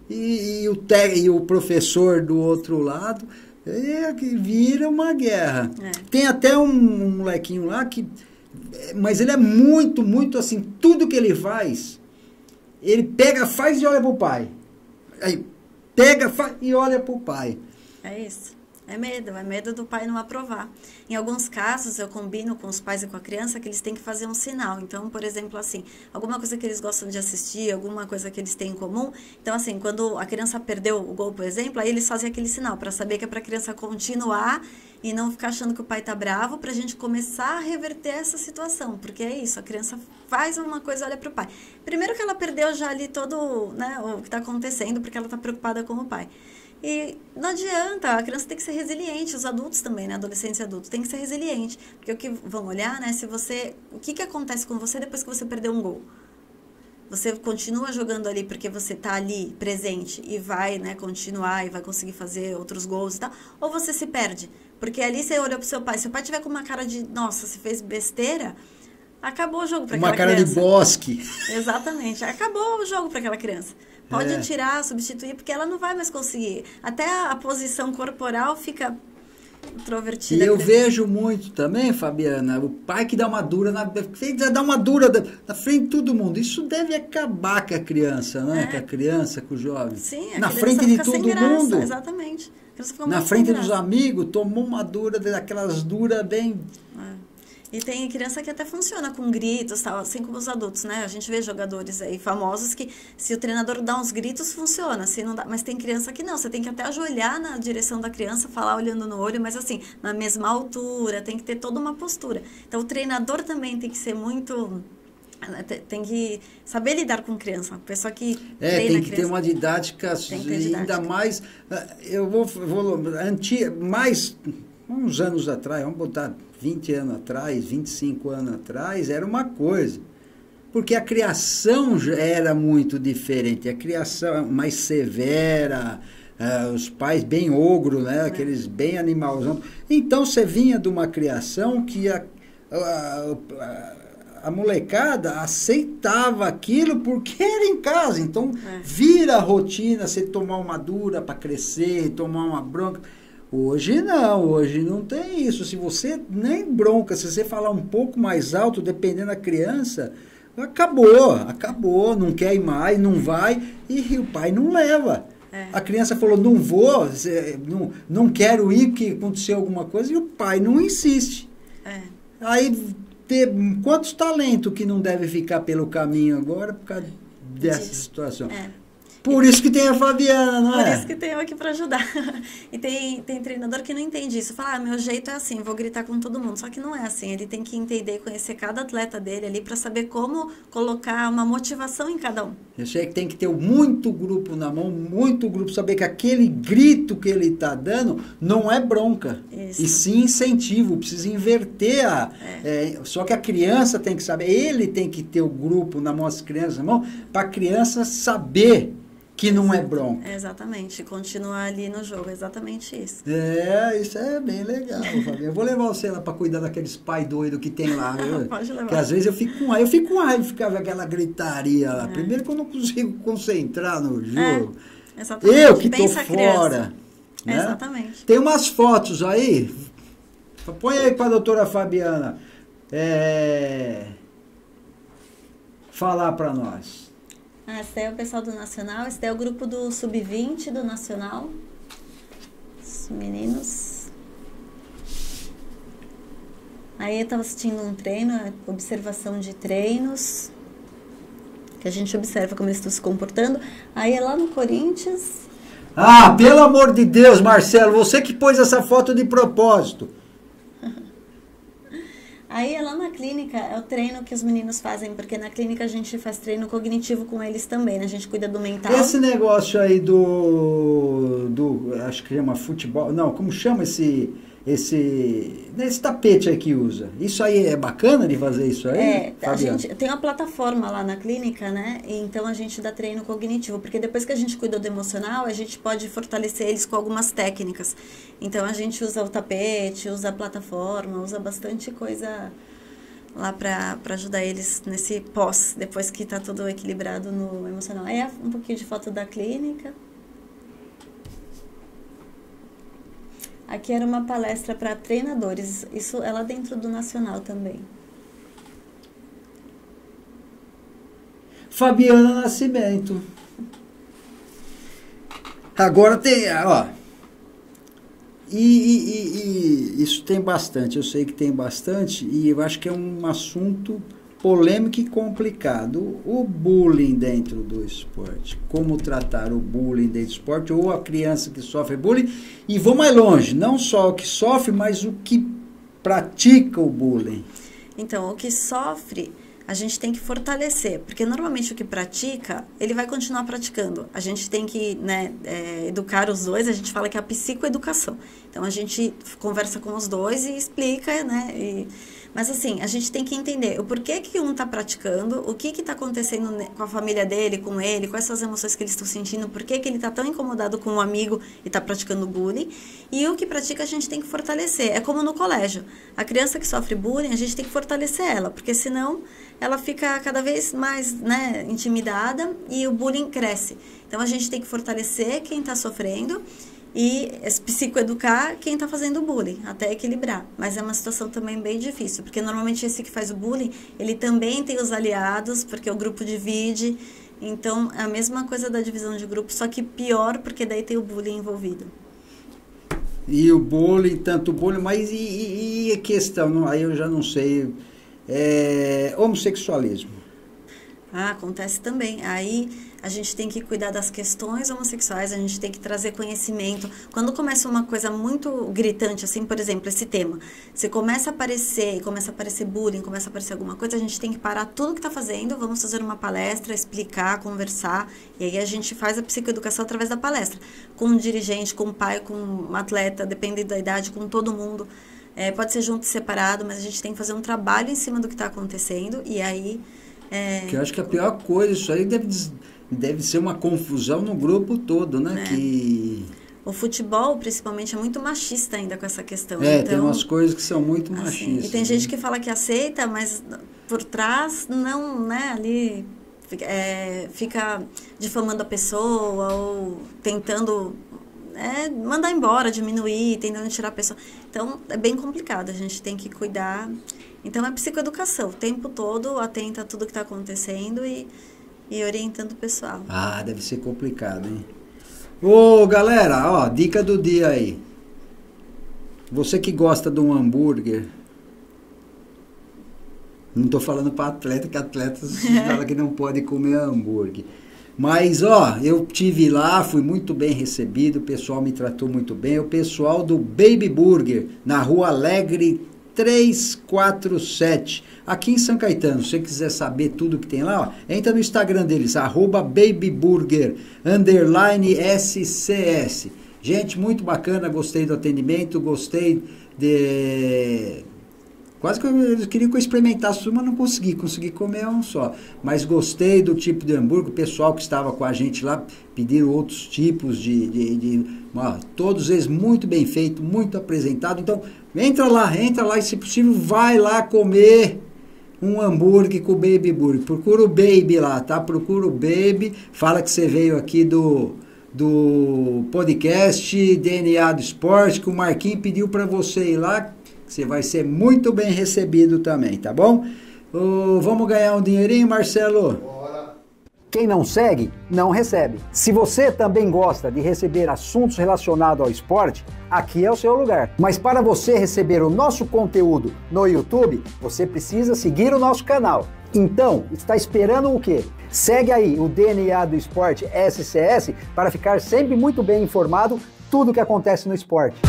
e o professor do outro lado, que vira uma guerra. Tem até um molequinho lá mas ele é muito, muito assim, tudo que ele faz, ele pega, faz e olha pro pai. Aí pega, faz e olha pro pai. É isso. É medo do pai não aprovar. Em alguns casos, eu combino com os pais e com a criança que eles têm que fazer um sinal. Então, por exemplo, assim, alguma coisa que eles gostam de assistir, alguma coisa que eles têm em comum. Então, assim, quando a criança perdeu o gol, por exemplo, aí eles fazem aquele sinal para saber que é para a criança continuar e não ficar achando que o pai tá bravo, para a gente começar a reverter essa situação. Porque é isso, a criança faz uma coisa, olha pro pai. Primeiro que ela perdeu já ali todo, né, o que está acontecendo, porque ela está preocupada com o pai. E não adianta, a criança tem que ser resiliente, os adultos também, né, adolescentes e adultos, tem que ser resiliente, porque o que vão olhar, né, o que acontece com você depois que você perdeu um gol? Você continua jogando ali porque você tá ali presente e vai, né, continuar e vai conseguir fazer outros gols e tal, ou você se perde? Porque ali você olhou pro seu pai tiver com uma cara de, nossa, você fez besteira, acabou o jogo para aquela criança. Uma cara de bosque. Exatamente, acabou o jogo para aquela criança. Pode tirar, substituir, porque ela não vai mais conseguir. Até a posição corporal fica introvertida. E eu vejo muito também, Fabiana, o pai que dá uma dura na frente de todo mundo. Isso deve acabar com a criança, né? Com a criança, com o jovem. Sim, a na criança frente de fica todo sem graça, mundo. Exatamente. A criança fica na muito frente sem dos graça. amigos, tomou uma dura, daquelas duras bem... E tem criança que até funciona com gritos, tal, assim como os adultos, né? A gente vê jogadores aí famosos que, se o treinador dá uns gritos, funciona. Se não dá, mas tem criança que não. Você tem que até ajoelhar na direção da criança, falar olhando no olho, mas assim, na mesma altura, tem que ter toda uma postura. Então, o treinador também tem que ser muito... Tem que saber lidar com criança. Uma pessoa que treina tem que ter uma didática, ainda mais... Eu vou mais uns anos atrás, vamos botar 20 anos atrás, 25 anos atrás, era uma coisa. Porque a criação já era muito diferente. A criação mais severa, os pais bem ogro, né? Aqueles bem animalzão. Então, você vinha de uma criação que a molecada aceitava aquilo porque era em casa. Então, vira a rotina, você tomar uma dura para crescer, tomar uma bronca. Hoje não tem isso. Se você nem bronca, se você falar um pouco mais alto, dependendo da criança, acabou, não quer ir mais, não vai, e o pai não leva. A criança falou, não vou, não quero ir porque aconteceu alguma coisa, e o pai não insiste. Aí, quantos talentos que não deve ficar pelo caminho agora por causa dessa situação? Por isso que tem a Fabiana, não é? Por isso que tem eu aqui para ajudar. E tem treinador que não entende isso. Fala, meu jeito é assim, vou gritar com todo mundo. Só que não é assim. Ele tem que entender e conhecer cada atleta dele ali para saber como colocar uma motivação em cada um. Eu sei que tem que ter muito grupo na mão, muito grupo, saber que aquele grito que ele está dando não é bronca. Isso. E sim incentivo. Precisa inverter só que a criança tem que saber, ele tem que ter o grupo na mão, as crianças na mão, para a criança saber que não é bronca. Exatamente, continuar ali no jogo, exatamente isso. Isso é bem legal, Fabinho. Eu vou levar você lá para cuidar daqueles pai doido que tem lá, viu? Pode levar. Porque às vezes eu fico com raiva de ficar aquela gritaria lá. Primeiro que eu não consigo concentrar no jogo. Exatamente. Eu que tô Pensa a fora. Né? Exatamente. Tem umas fotos aí. Põe aí para a doutora Fabiana falar para nós. Esse é o pessoal do Nacional, esse é o grupo do Sub-20 do Nacional. Os meninos. Aí eu estava assistindo um treino, observação de treinos, que a gente observa como eles estão se comportando. Aí é lá no Corinthians. Ah, pelo amor de Deus, Marcelo, você que pôs essa foto de propósito. Aí é lá na clínica, é o treino que os meninos fazem, porque na clínica a gente faz treino cognitivo com eles também, né? A gente cuida do mental. Esse negócio aí acho que chama futebol, não, como chama esse tapete aí que usa? Isso aí é bacana de fazer isso aí? A gente tem uma plataforma lá na clínica, né? Então a gente dá treino cognitivo, porque depois que a gente cuida do emocional, a gente pode fortalecer eles com algumas técnicas. Então a gente usa o tapete, usa a plataforma, usa bastante coisa lá para ajudar eles nesse pós, depois que tá tudo equilibrado no emocional. Aí é um pouquinho de foto da clínica. Aqui era uma palestra para treinadores, isso é lá dentro do Nacional também. Fabiana Nascimento. Agora tem, ó. E isso tem bastante, eu sei que tem bastante, e eu acho que é um assunto polêmico e complicado. O bullying dentro do esporte. Como tratar o bullying dentro do esporte, ou a criança que sofre bullying. E vou mais longe, não só o que sofre, mas o que pratica o bullying. Então, o que sofre, a gente tem que fortalecer, porque normalmente o que pratica, ele vai continuar praticando. A gente tem que, né, educar os dois, a gente fala que é a psicoeducação. Então, a gente conversa com os dois e explica, né, mas assim, a gente tem que entender o porquê que um está praticando, o que está acontecendo com a família dele, com ele, quais são as emoções que eles estão sentindo, por que ele está tão incomodado com um amigo e está praticando bullying. E o que pratica a gente tem que fortalecer. É como no colégio. A criança que sofre bullying, a gente tem que fortalecer ela, porque senão ela fica cada vez mais, né, intimidada e o bullying cresce. Então a gente tem que fortalecer quem está sofrendo e psicoeducar quem está fazendo o bullying, até equilibrar. Mas é uma situação também bem difícil, porque normalmente esse que faz o bullying, ele também tem os aliados, porque o grupo divide. Então, é a mesma coisa da divisão de grupo, só que pior, porque daí tem o bullying envolvido. E o bullying, tanto o bullying, mas e a questão, aí eu já não sei, homossexualismo. Acontece também. Aí a gente tem que cuidar das questões homossexuais, a gente tem que trazer conhecimento. Quando começa uma coisa muito gritante, assim, por exemplo, esse tema, se começa a aparecer bullying, começa a aparecer alguma coisa, a gente tem que parar tudo que está fazendo, vamos fazer uma palestra, explicar, conversar, e aí a gente faz a psicoeducação através da palestra, com um dirigente, com um pai, com um atleta, dependendo da idade, com todo mundo. Pode ser junto e separado, mas a gente tem que fazer um trabalho em cima do que está acontecendo, e aí... Que eu acho que a pior coisa, isso aí deve ser uma confusão no grupo todo, né? O futebol, principalmente, é muito machista ainda com essa questão. Então, tem umas coisas que são muito machistas. E tem gente que fala que aceita, mas por trás não, né? Ali fica difamando a pessoa ou tentando mandar embora, diminuir, tentando tirar a pessoa. Então, é bem complicado, a gente tem que cuidar. Então, é psicoeducação, o tempo todo, atenta a tudo que está acontecendo e orientando o pessoal. Ah, deve ser complicado, hein? Ô, galera, ó, dica do dia aí. Você que gosta de um hambúrguer, não tô falando para atleta, que atletas falam que não pode comer hambúrguer. Mas, ó, eu tive lá, fui muito bem recebido, o pessoal me tratou muito bem. O pessoal do Baby Burger, na Rua Alegre 347, aqui em São Caetano. Se você quiser saber tudo que tem lá, ó, entra no Instagram deles, @babyburger_SCS. Gente, muito bacana, gostei do atendimento, gostei Quase que eles queriam que eu experimentasse tudo, mas não consegui. Consegui comer um só. Mas gostei do tipo de hambúrguer. O pessoal que estava com a gente lá pediram outros tipos todos eles muito bem feitos, muito apresentados. Então, entra lá e, se possível, vai lá comer um hambúrguer com o Baby Burger. Procura o Baby lá, tá? Procura o Baby. Fala que você veio aqui do podcast DNA do Esporte, que o Marquinhos pediu para você ir lá. Você vai ser muito bem recebido também, tá bom? Vamos ganhar um dinheirinho, Marcelo? Bora! Quem não segue, não recebe. Se você também gosta de receber assuntos relacionados ao esporte, aqui é o seu lugar. Mas para você receber o nosso conteúdo no YouTube, você precisa seguir o nosso canal. Então, está esperando o quê? Segue aí o DNA do Esporte SCS para ficar sempre muito bem informado tudo o que acontece no esporte.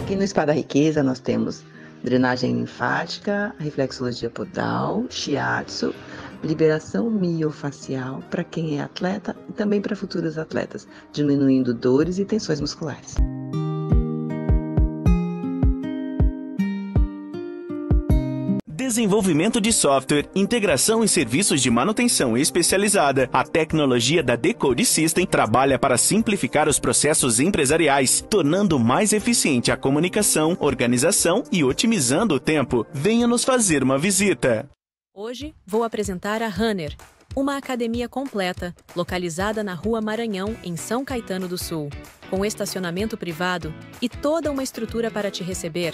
Aqui no Spa da Riqueza nós temos drenagem linfática, reflexologia podal, shiatsu, liberação miofacial para quem é atleta e também para futuros atletas, diminuindo dores e tensões musculares. Desenvolvimento de software, integração e serviços de manutenção especializada. A tecnologia da Decode System trabalha para simplificar os processos empresariais, tornando mais eficiente a comunicação, organização e otimizando o tempo. Venha nos fazer uma visita. Hoje vou apresentar a Runner, uma academia completa, localizada na Rua Maranhão, em São Caetano do Sul, com estacionamento privado e toda uma estrutura para te receber,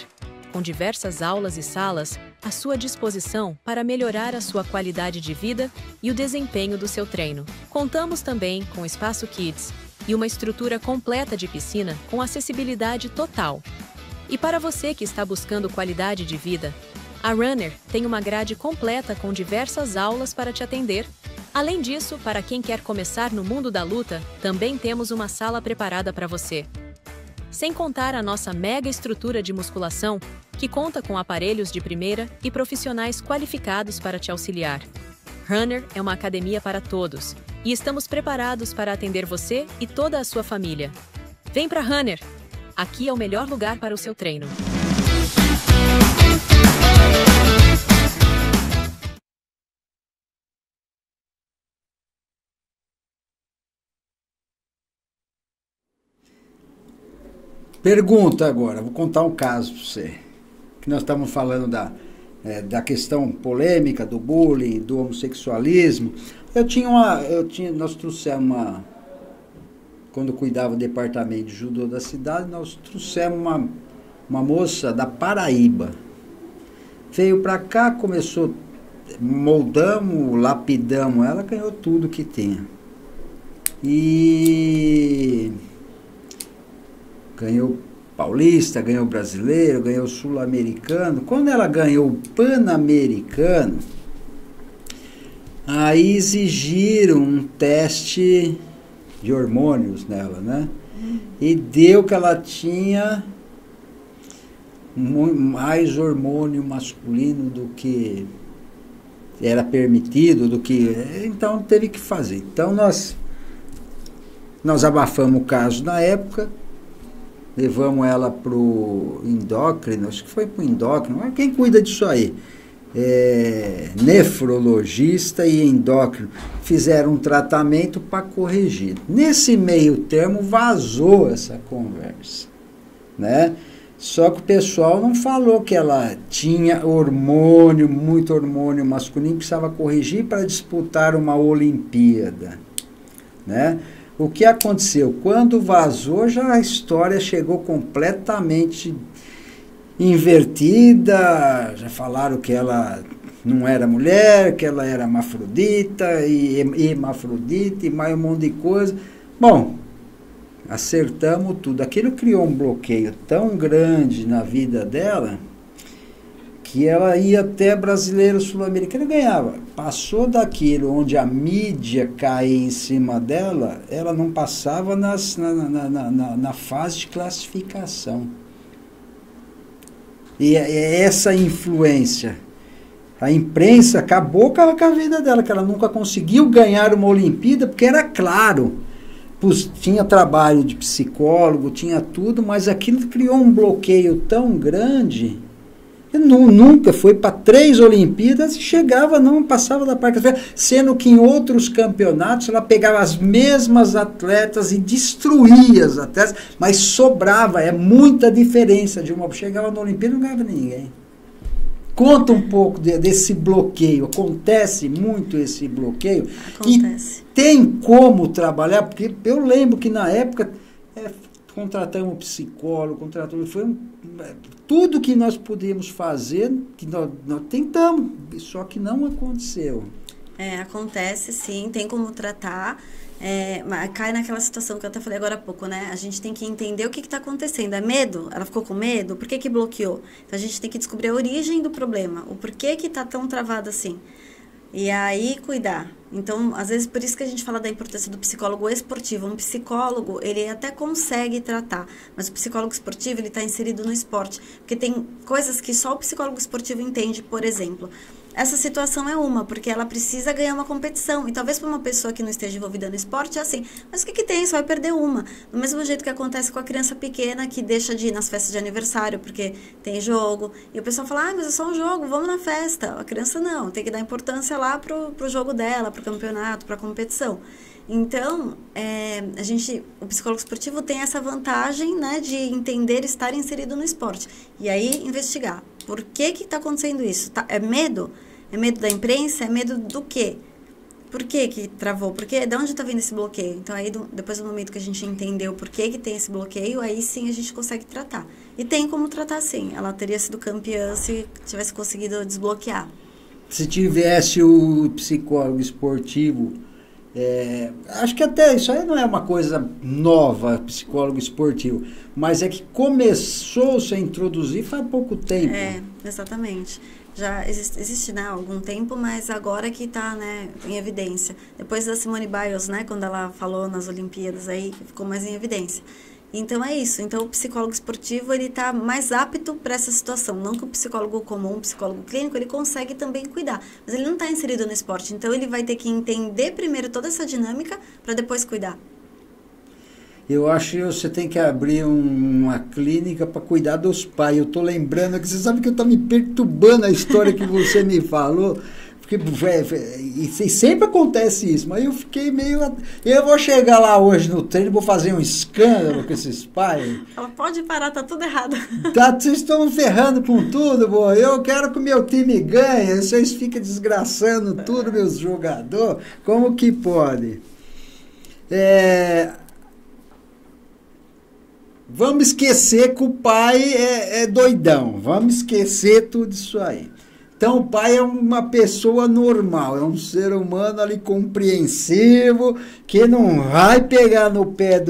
com diversas aulas e salas à sua disposição para melhorar a sua qualidade de vida e o desempenho do seu treino. Contamos também com espaço Kids e uma estrutura completa de piscina com acessibilidade total. E para você que está buscando qualidade de vida, a Runner tem uma grade completa com diversas aulas para te atender. Além disso, para quem quer começar no mundo da luta, também temos uma sala preparada para você. Sem contar a nossa mega estrutura de musculação, que conta com aparelhos de primeira e profissionais qualificados para te auxiliar. Runner é uma academia para todos e estamos preparados para atender você e toda a sua família. Vem para Runner! Aqui é o melhor lugar para o seu treino. Pergunta agora, vou contar um caso para você. Que nós estamos falando da questão polêmica, do bullying, do homossexualismo. Nós trouxemos quando eu cuidava do departamento de judô da cidade, nós trouxemos uma moça da Paraíba. Veio para cá, começou, moldamos, lapidamos ela, ganhou tudo que tinha. E ganhou paulista, ganhou brasileiro, ganhou sul-americano. Quando ela ganhou o pan-americano, aí exigiram um teste de hormônios nela, né? E deu que ela tinha mais hormônio masculino do que era permitido, então teve que fazer. Então nós abafamos o caso na época, levamos ela pro endócrino, acho que foi pro endócrino, quem cuida disso aí? nefrologista e endócrino, fizeram um tratamento para corrigir. Nesse meio termo vazou essa conversa, né? Só que o pessoal não falou que ela tinha hormônio, muito hormônio masculino, precisava corrigir para disputar uma Olimpíada, né? O que aconteceu? Quando vazou, já a história chegou completamente invertida, já falaram que ela não era mulher, que ela era hermafrodita, e mais um monte de coisa. Bom, acertamos tudo. Aquilo criou um bloqueio tão grande na vida dela, que ela ia até brasileiro sul-americano, ganhava. Passou daquilo onde a mídia caía em cima dela, ela não passava na fase de classificação. E essa influência, a imprensa acabou com a vida dela, que ela nunca conseguiu ganhar uma Olimpíada, porque era claro, tinha trabalho de psicólogo, tinha tudo, mas aquilo criou um bloqueio tão grande. Nunca foi para 3 Olimpíadas e chegava, não passava da parte, sendo que em outros campeonatos ela pegava as mesmas atletas e destruía as atletas, mas sobrava, é muita diferença de uma. Chegava na Olimpíada e não ganhava ninguém. Conta um pouco desse bloqueio. Acontece muito esse bloqueio? Acontece. E tem como trabalhar? Porque eu lembro que na época contratamos um psicólogo, foi tudo que nós podíamos fazer, que nós tentamos, só que não aconteceu. Acontece sim, tem como tratar. Mas cai naquela situação que eu até falei agora há pouco, né? A gente tem que entender o que está acontecendo. É medo? Ela ficou com medo? Por que bloqueou? Então a gente tem que descobrir a origem do problema, o porquê que está tão travado assim. E aí cuidar. Então, às vezes, por isso que a gente fala da importância do psicólogo esportivo. Um psicólogo, ele até consegue tratar, mas o psicólogo esportivo, ele está inserido no esporte. Porque tem coisas que só o psicólogo esportivo entende, por exemplo. Essa situação é porque ela precisa ganhar uma competição. E talvez para uma pessoa que não esteja envolvida no esporte, é assim, mas o que tem? Só vai perder uma. Do mesmo jeito que acontece com a criança pequena que deixa de ir nas festas de aniversário porque tem jogo. E o pessoal fala, mas é só um jogo, vamos na festa. A criança não, tem que dar importância lá pro jogo dela, pro campeonato, pra competição. Então, o psicólogo esportivo tem essa vantagem, né, de entender e estar inserido no esporte. E aí, investigar. Por que está acontecendo isso? É medo? É medo da imprensa? É medo do quê? Por que travou? De onde está vindo esse bloqueio? Então, aí, depois do momento que a gente entendeu por que tem esse bloqueio, aí sim a gente consegue tratar. E tem como tratar sim. Ela teria sido campeã se tivesse conseguido desbloquear. Se tivesse o psicólogo esportivo, acho que até isso aí não é uma coisa nova, psicólogo esportivo, mas é que começou-se a introduzir faz pouco tempo. Exatamente. Já existe, né, há algum tempo, mas agora que está, né, em evidência. Depois da Simone Biles, né, quando ela falou nas Olimpíadas, aí ficou mais em evidência. Então é isso. Então o psicólogo esportivo, ele está mais apto para essa situação. Não que o psicólogo comum, o psicólogo clínico, ele consegue também cuidar, mas ele não está inserido no esporte. Então ele vai ter que entender primeiro toda essa dinâmica para depois cuidar. Eu acho que você tem que abrir uma clínica para cuidar dos pais. Eu estou lembrando que você sabe que eu estou me perturbando a história que você me falou. Porque e sempre acontece isso, mas eu fiquei meio. Eu vou chegar lá hoje no treino, vou fazer um escândalo com esses pais. Ela pode parar, tá tudo errado. Vocês estão ferrando com tudo, pô. Eu quero que o meu time ganhe. Vocês ficam desgraçando tudo, meus jogadores. Como que pode? Vamos esquecer que o pai é doidão. Vamos esquecer tudo isso aí. Então, o pai é uma pessoa normal, é um ser humano ali compreensivo, que não vai pegar no pé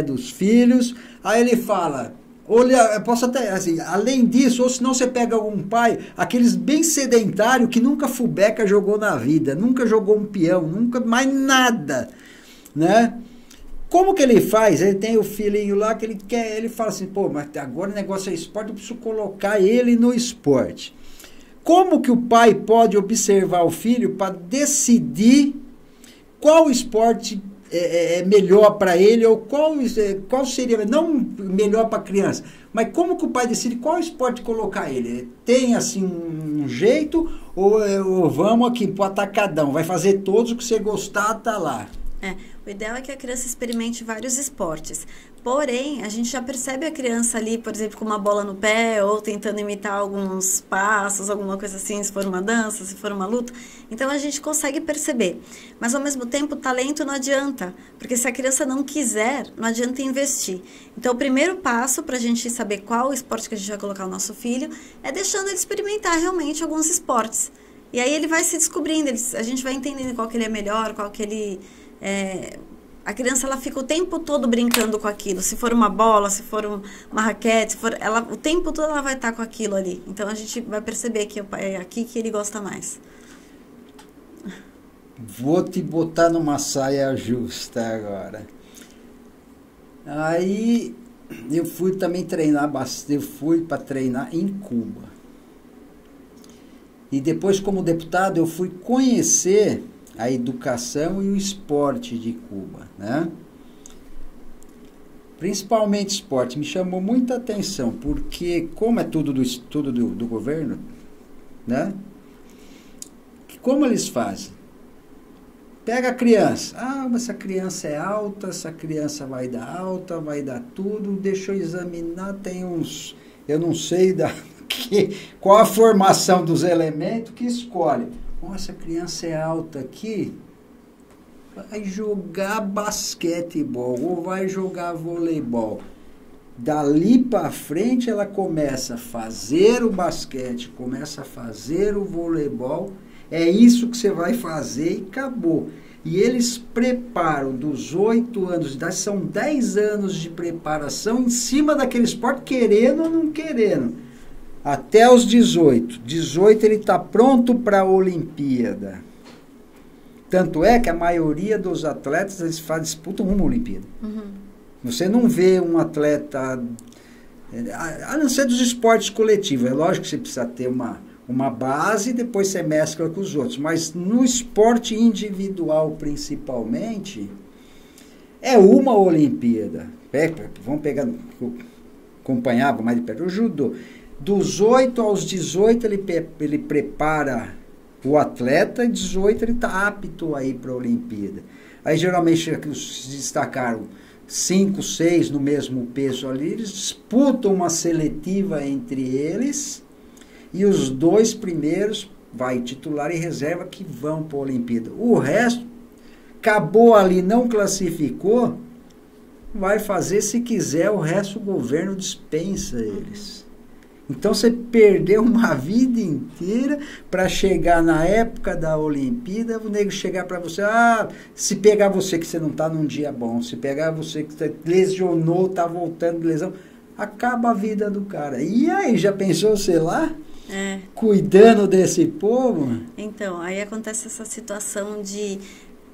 dos filhos. Aí ele fala, olha, eu posso até, assim, além disso, ou se não você pega algum pai, aqueles bem sedentários que nunca fubeca jogou na vida, nunca jogou um peão, nunca mais nada, né? Como que ele faz? Ele tem o filhinho lá que ele quer, ele fala assim, pô, mas agora o negócio é esporte, eu preciso colocar ele no esporte. Como que o pai pode observar o filho para decidir qual esporte é melhor para ele, ou qual seria, não melhor para a criança, mas como que o pai decide qual esporte colocar ele? Tem assim um jeito, ou vamos aqui pro atacadão, vai fazer todos o que você gostar, tá lá? O ideal é que a criança experimente vários esportes. Porém, a gente já percebe a criança ali, por exemplo, com uma bola no pé, ou tentando imitar alguns passos, alguma coisa assim, se for uma dança, se for uma luta. Então, a gente consegue perceber. Mas, ao mesmo tempo, o talento não adianta. Porque se a criança não quiser, não adianta investir. Então, o primeiro passo para a gente saber qual esporte que a gente vai colocar o nosso filho é deixando ele experimentar realmente alguns esportes. E aí ele vai se descobrindo, a gente vai entendendo qual que ele é melhor, qual que ele... a criança, ela fica o tempo todo brincando com aquilo. Se for uma bola, se for uma raquete, o tempo todo ela vai estar com aquilo ali. Então, a gente vai perceber que é aqui que ele gosta mais. Vou te botar numa saia justa agora. Aí, eu fui também treinar bastante. Eu fui para treinar em Cuba. E depois, como deputado, eu fui conhecer a educação e o esporte de Cuba, né? Principalmente esporte, me chamou muita atenção, porque como é tudo do governo, né? Como eles fazem? Pega a criança, mas essa criança é alta, essa criança vai dar alta, vai dar tudo, deixa eu examinar, tem uns, eu não sei qual a formação dos elementos que escolhe. Essa criança é alta aqui, vai jogar basquetebol ou vai jogar voleibol. Dali para frente ela começa a fazer o basquete, começa a fazer o voleibol. É isso que você vai fazer e acabou. E eles preparam dos 8 anos de idade, são 10 anos de preparação em cima daquele esporte, querendo ou não querendo. Até os 18. 18 ele está pronto para a Olimpíada. Tanto é que a maioria dos atletas eles disputam uma Olimpíada. Uhum. Você não vê um atleta, a não ser dos esportes coletivos. É lógico que você precisa ter uma base e depois você mescla com os outros. Mas no esporte individual, principalmente, é uma Olimpíada. Vamos pegar, acompanhava mais de perto o judô. Dos 8 aos 18 ele prepara o atleta, e 18 ele está apto a ir para a Olimpíada. Aí geralmente se destacaram 5, 6 no mesmo peso ali, eles disputam uma seletiva entre eles e os 2 primeiros, vai titular e reserva, que vão para a Olimpíada. O resto, acabou ali, não classificou, vai fazer se quiser, o resto o governo dispensa eles. Então, você perdeu uma vida inteira para chegar na época da Olimpíada, o nego chegar para você, se pegar você que você não está num dia bom, se pegar você que você lesionou, está voltando de lesão, acaba a vida do cara. E aí, já pensou, sei lá, cuidando desse povo? Então, aí acontece essa situação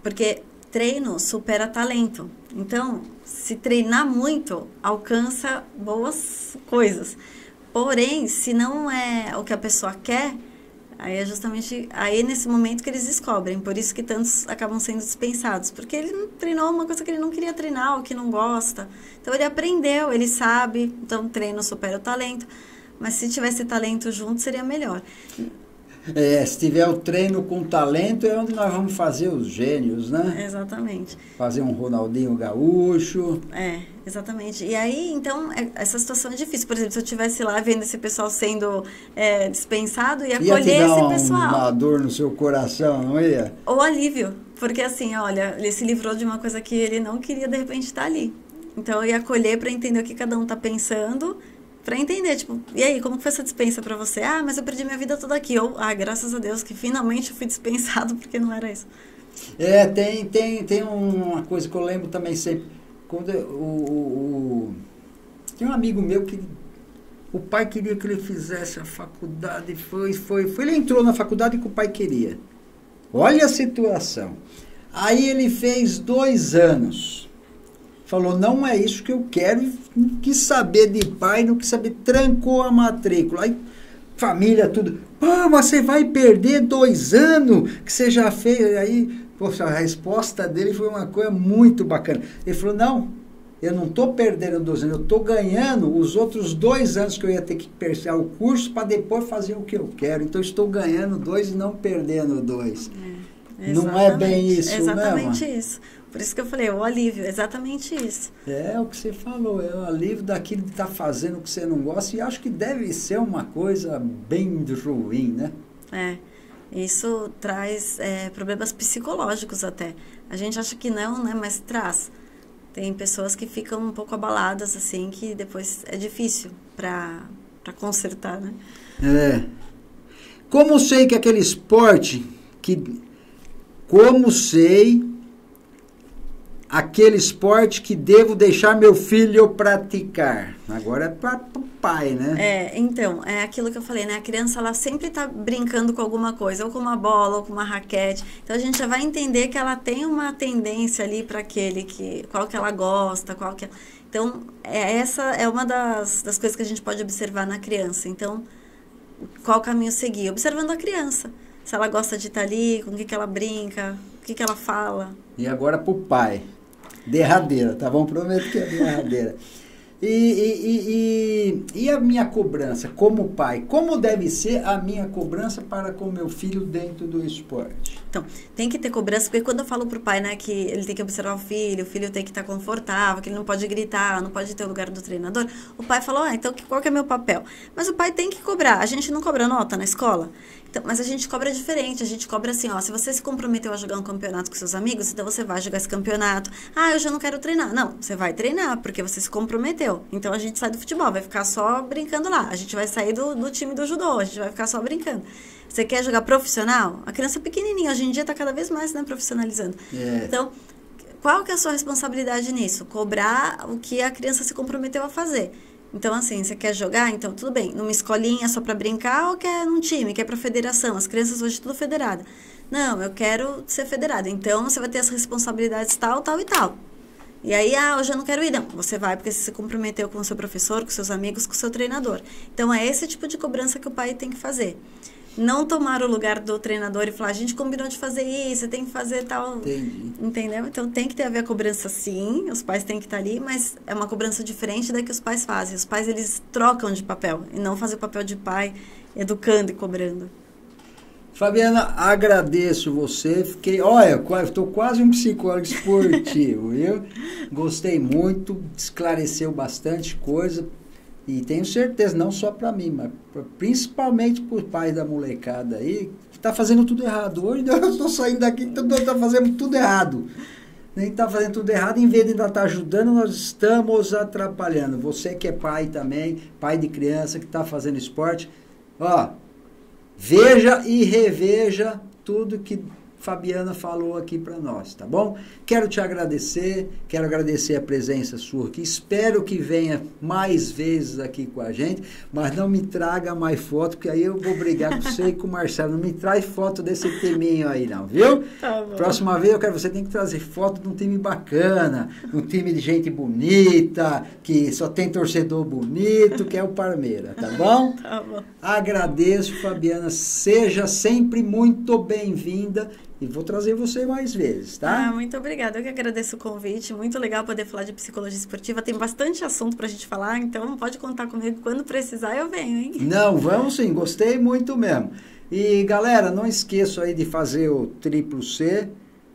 porque treino supera talento. Então, se treinar muito, alcança boas coisas. Porém, se não é o que a pessoa quer, aí é justamente nesse momento que eles descobrem. Por isso que tantos acabam sendo dispensados. Porque ele treinou uma coisa que ele não queria treinar, ou que não gosta. Então, ele aprendeu, ele sabe. Então, o treino supera o talento. Mas se tivesse talento junto, seria melhor. Se tiver o treino com talento, é onde nós vamos fazer os gênios, né? Exatamente. Fazer um Ronaldinho Gaúcho. Exatamente. E aí, então, essa situação é difícil. Por exemplo, se eu estivesse lá vendo esse pessoal sendo dispensado, ia acolher esse pessoal. Uma dor no seu coração, não ia? Ou alívio. Porque assim, olha, ele se livrou de uma coisa que ele não queria, de repente, estar ali. Então, eu ia acolher para entender o que cada um está pensando, para entender, tipo, e aí, como foi essa dispensa para você? Mas eu perdi minha vida toda aqui. Ou, graças a Deus que finalmente eu fui dispensado, porque não era isso. Tem uma coisa que eu lembro também sempre. Quando tem um amigo meu que o pai queria que ele fizesse a faculdade, ele entrou na faculdade que o pai queria. Olha a situação. Aí ele fez 2 anos. Falou, não é isso que eu quero, não quis saber de pai, não quis saber, trancou a matrícula. Aí, família, tudo, mas você vai perder 2 anos que você já fez. Aí, Poxa, a resposta dele foi uma coisa muito bacana. Ele falou, não, eu não estou perdendo 2 anos, eu estou ganhando os outros 2 anos que eu ia ter que perseguir o curso para depois fazer o que eu quero. Então, estou ganhando 2 e não perdendo 2. Não é bem isso, né? Exatamente isso. Por isso que eu falei, o alívio, exatamente isso. É o que você falou, é o alívio daquilo que está fazendo o que você não gosta, e acho que deve ser uma coisa bem ruim, né? Isso traz problemas psicológicos até. A gente acha que não, né? Mas traz. Tem pessoas que ficam um pouco abaladas, assim, que depois é difícil para consertar, né? Como sei que aquele esporte que devo deixar meu filho praticar? Agora é para o pai, né? Então, é aquilo que eu falei, né? A criança, ela sempre está brincando com alguma coisa, ou com uma bola, ou com uma raquete. Então, a gente já vai entender que ela tem uma tendência ali para qual que ela gosta, Então, essa é uma das coisas que a gente pode observar na criança. Então, qual caminho seguir? Observando a criança. Se ela gosta de estar ali, com o que ela brinca, o que ela fala. E agora para o pai. Derradeira, tá bom? Prometo que é derradeira. E a minha cobrança como pai? Como deve ser a minha cobrança para com meu filho dentro do esporte? Então, tem que ter cobrança, porque quando eu falo pro pai, né, que ele tem que observar o filho tem que estar confortável, que ele não pode gritar, não pode ter o lugar do treinador, o pai falou, então qual que é meu papel? Mas o pai tem que cobrar, a gente não cobra nota na escola, então, mas a gente cobra diferente, a gente cobra assim, se você se comprometeu a jogar um campeonato com seus amigos, então você vai jogar esse campeonato. Eu já não quero treinar. Não, você vai treinar, porque você se comprometeu. Então, a gente sai do futebol, vai ficar só brincando lá. A gente vai sair do time do judô, a gente vai ficar só brincando. Você quer jogar profissional? A criança pequenininha, hoje em dia está cada vez mais, né, profissionalizando. Então, qual que é a sua responsabilidade nisso? Cobrar o que a criança se comprometeu a fazer. Então, assim, você quer jogar? Então, tudo bem. Numa escolinha só para brincar ou quer num time? Quer para federação? As crianças hoje tudo federada. Não, eu quero ser federada. Então, você vai ter as responsabilidades tal, tal e tal. E aí, hoje eu não quero ir. Não, você vai porque você se comprometeu com o seu professor, com seus amigos, com o seu treinador. Então, é esse tipo de cobrança que o pai tem que fazer. Não tomar o lugar do treinador e falar, a gente combinou de fazer isso, você tem que fazer tal... Entendi. Entendeu? Então, tem que ter a ver a cobrança, sim, os pais têm que estar ali, mas é uma cobrança diferente da que os pais fazem. Os pais, eles trocam de papel, e não fazem o papel de pai, educando e cobrando. Fabiana, agradeço você. Estou quase um psicólogo esportivo, viu? Gostei muito, esclareceu bastante coisa. E tenho certeza, não só para mim, mas principalmente para os pais da molecada aí, que está fazendo tudo errado. Hoje eu estou saindo daqui e está fazendo tudo errado. Nem está fazendo tudo errado, em vez de ainda estar ajudando, nós estamos atrapalhando. Você que é pai também, pai de criança que está fazendo esporte, veja e reveja tudo que Fabiana falou aqui para nós, tá bom? Quero te agradecer, quero agradecer a presença sua aqui, espero que venha mais vezes aqui com a gente, mas não me traga mais foto, porque aí eu vou brigar com você e com o Marcelo, não me traz foto desse timinho aí não, viu? Tá bom. Próxima vez você tem que trazer foto de um time bacana, um time de gente bonita, que só tem torcedor bonito, que é o Parmeira, tá bom? Tá bom. Agradeço, Fabiana, seja sempre muito bem-vinda. E vou trazer você mais vezes, tá? Muito obrigada. Eu que agradeço o convite. Muito legal poder falar de psicologia esportiva. Tem bastante assunto pra gente falar, então pode contar comigo. Quando precisar, eu venho, hein? Não, vamos sim. Gostei muito mesmo. E, galera, não esqueça aí de fazer o triplo C,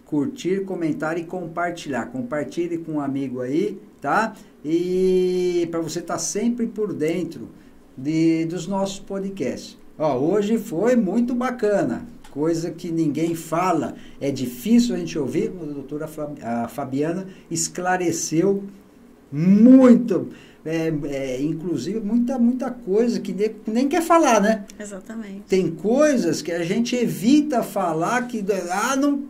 curtir, comentar e compartilhar. Compartilhe com um amigo aí, tá? E para você estar sempre por dentro dos nossos podcasts. Hoje foi muito bacana. Coisa que ninguém fala, é difícil a gente ouvir, a doutora Fabiana esclareceu muito, inclusive muita coisa que nem quer falar, né? Exatamente. Tem coisas que a gente evita falar, não...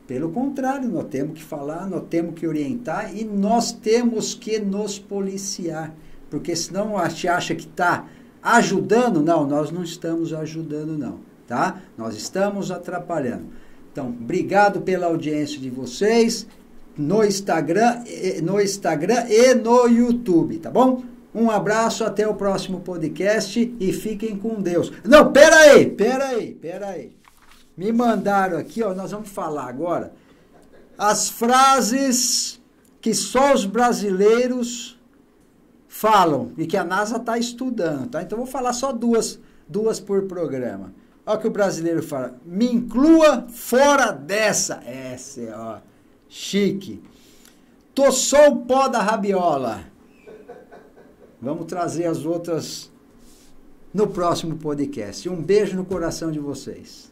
Pelo contrário, nós temos que falar, nós temos que orientar e nós temos que nos policiar, porque senão a gente acha que está ajudando. Não, nós não estamos ajudando, não. Tá? Nós estamos atrapalhando. Então, obrigado pela audiência de vocês no Instagram e no YouTube, tá bom? Um abraço, até o próximo podcast e fiquem com Deus. Não, pera aí. Me mandaram aqui, ó, nós vamos falar agora as frases que só os brasileiros falam e que a NASA está estudando, tá? Então, vou falar só duas por programa. Olha o que o brasileiro fala. Me inclua fora dessa. Essa é, ó, chique. Tô só o pó da rabiola. Vamos trazer as outras no próximo podcast. Um beijo no coração de vocês.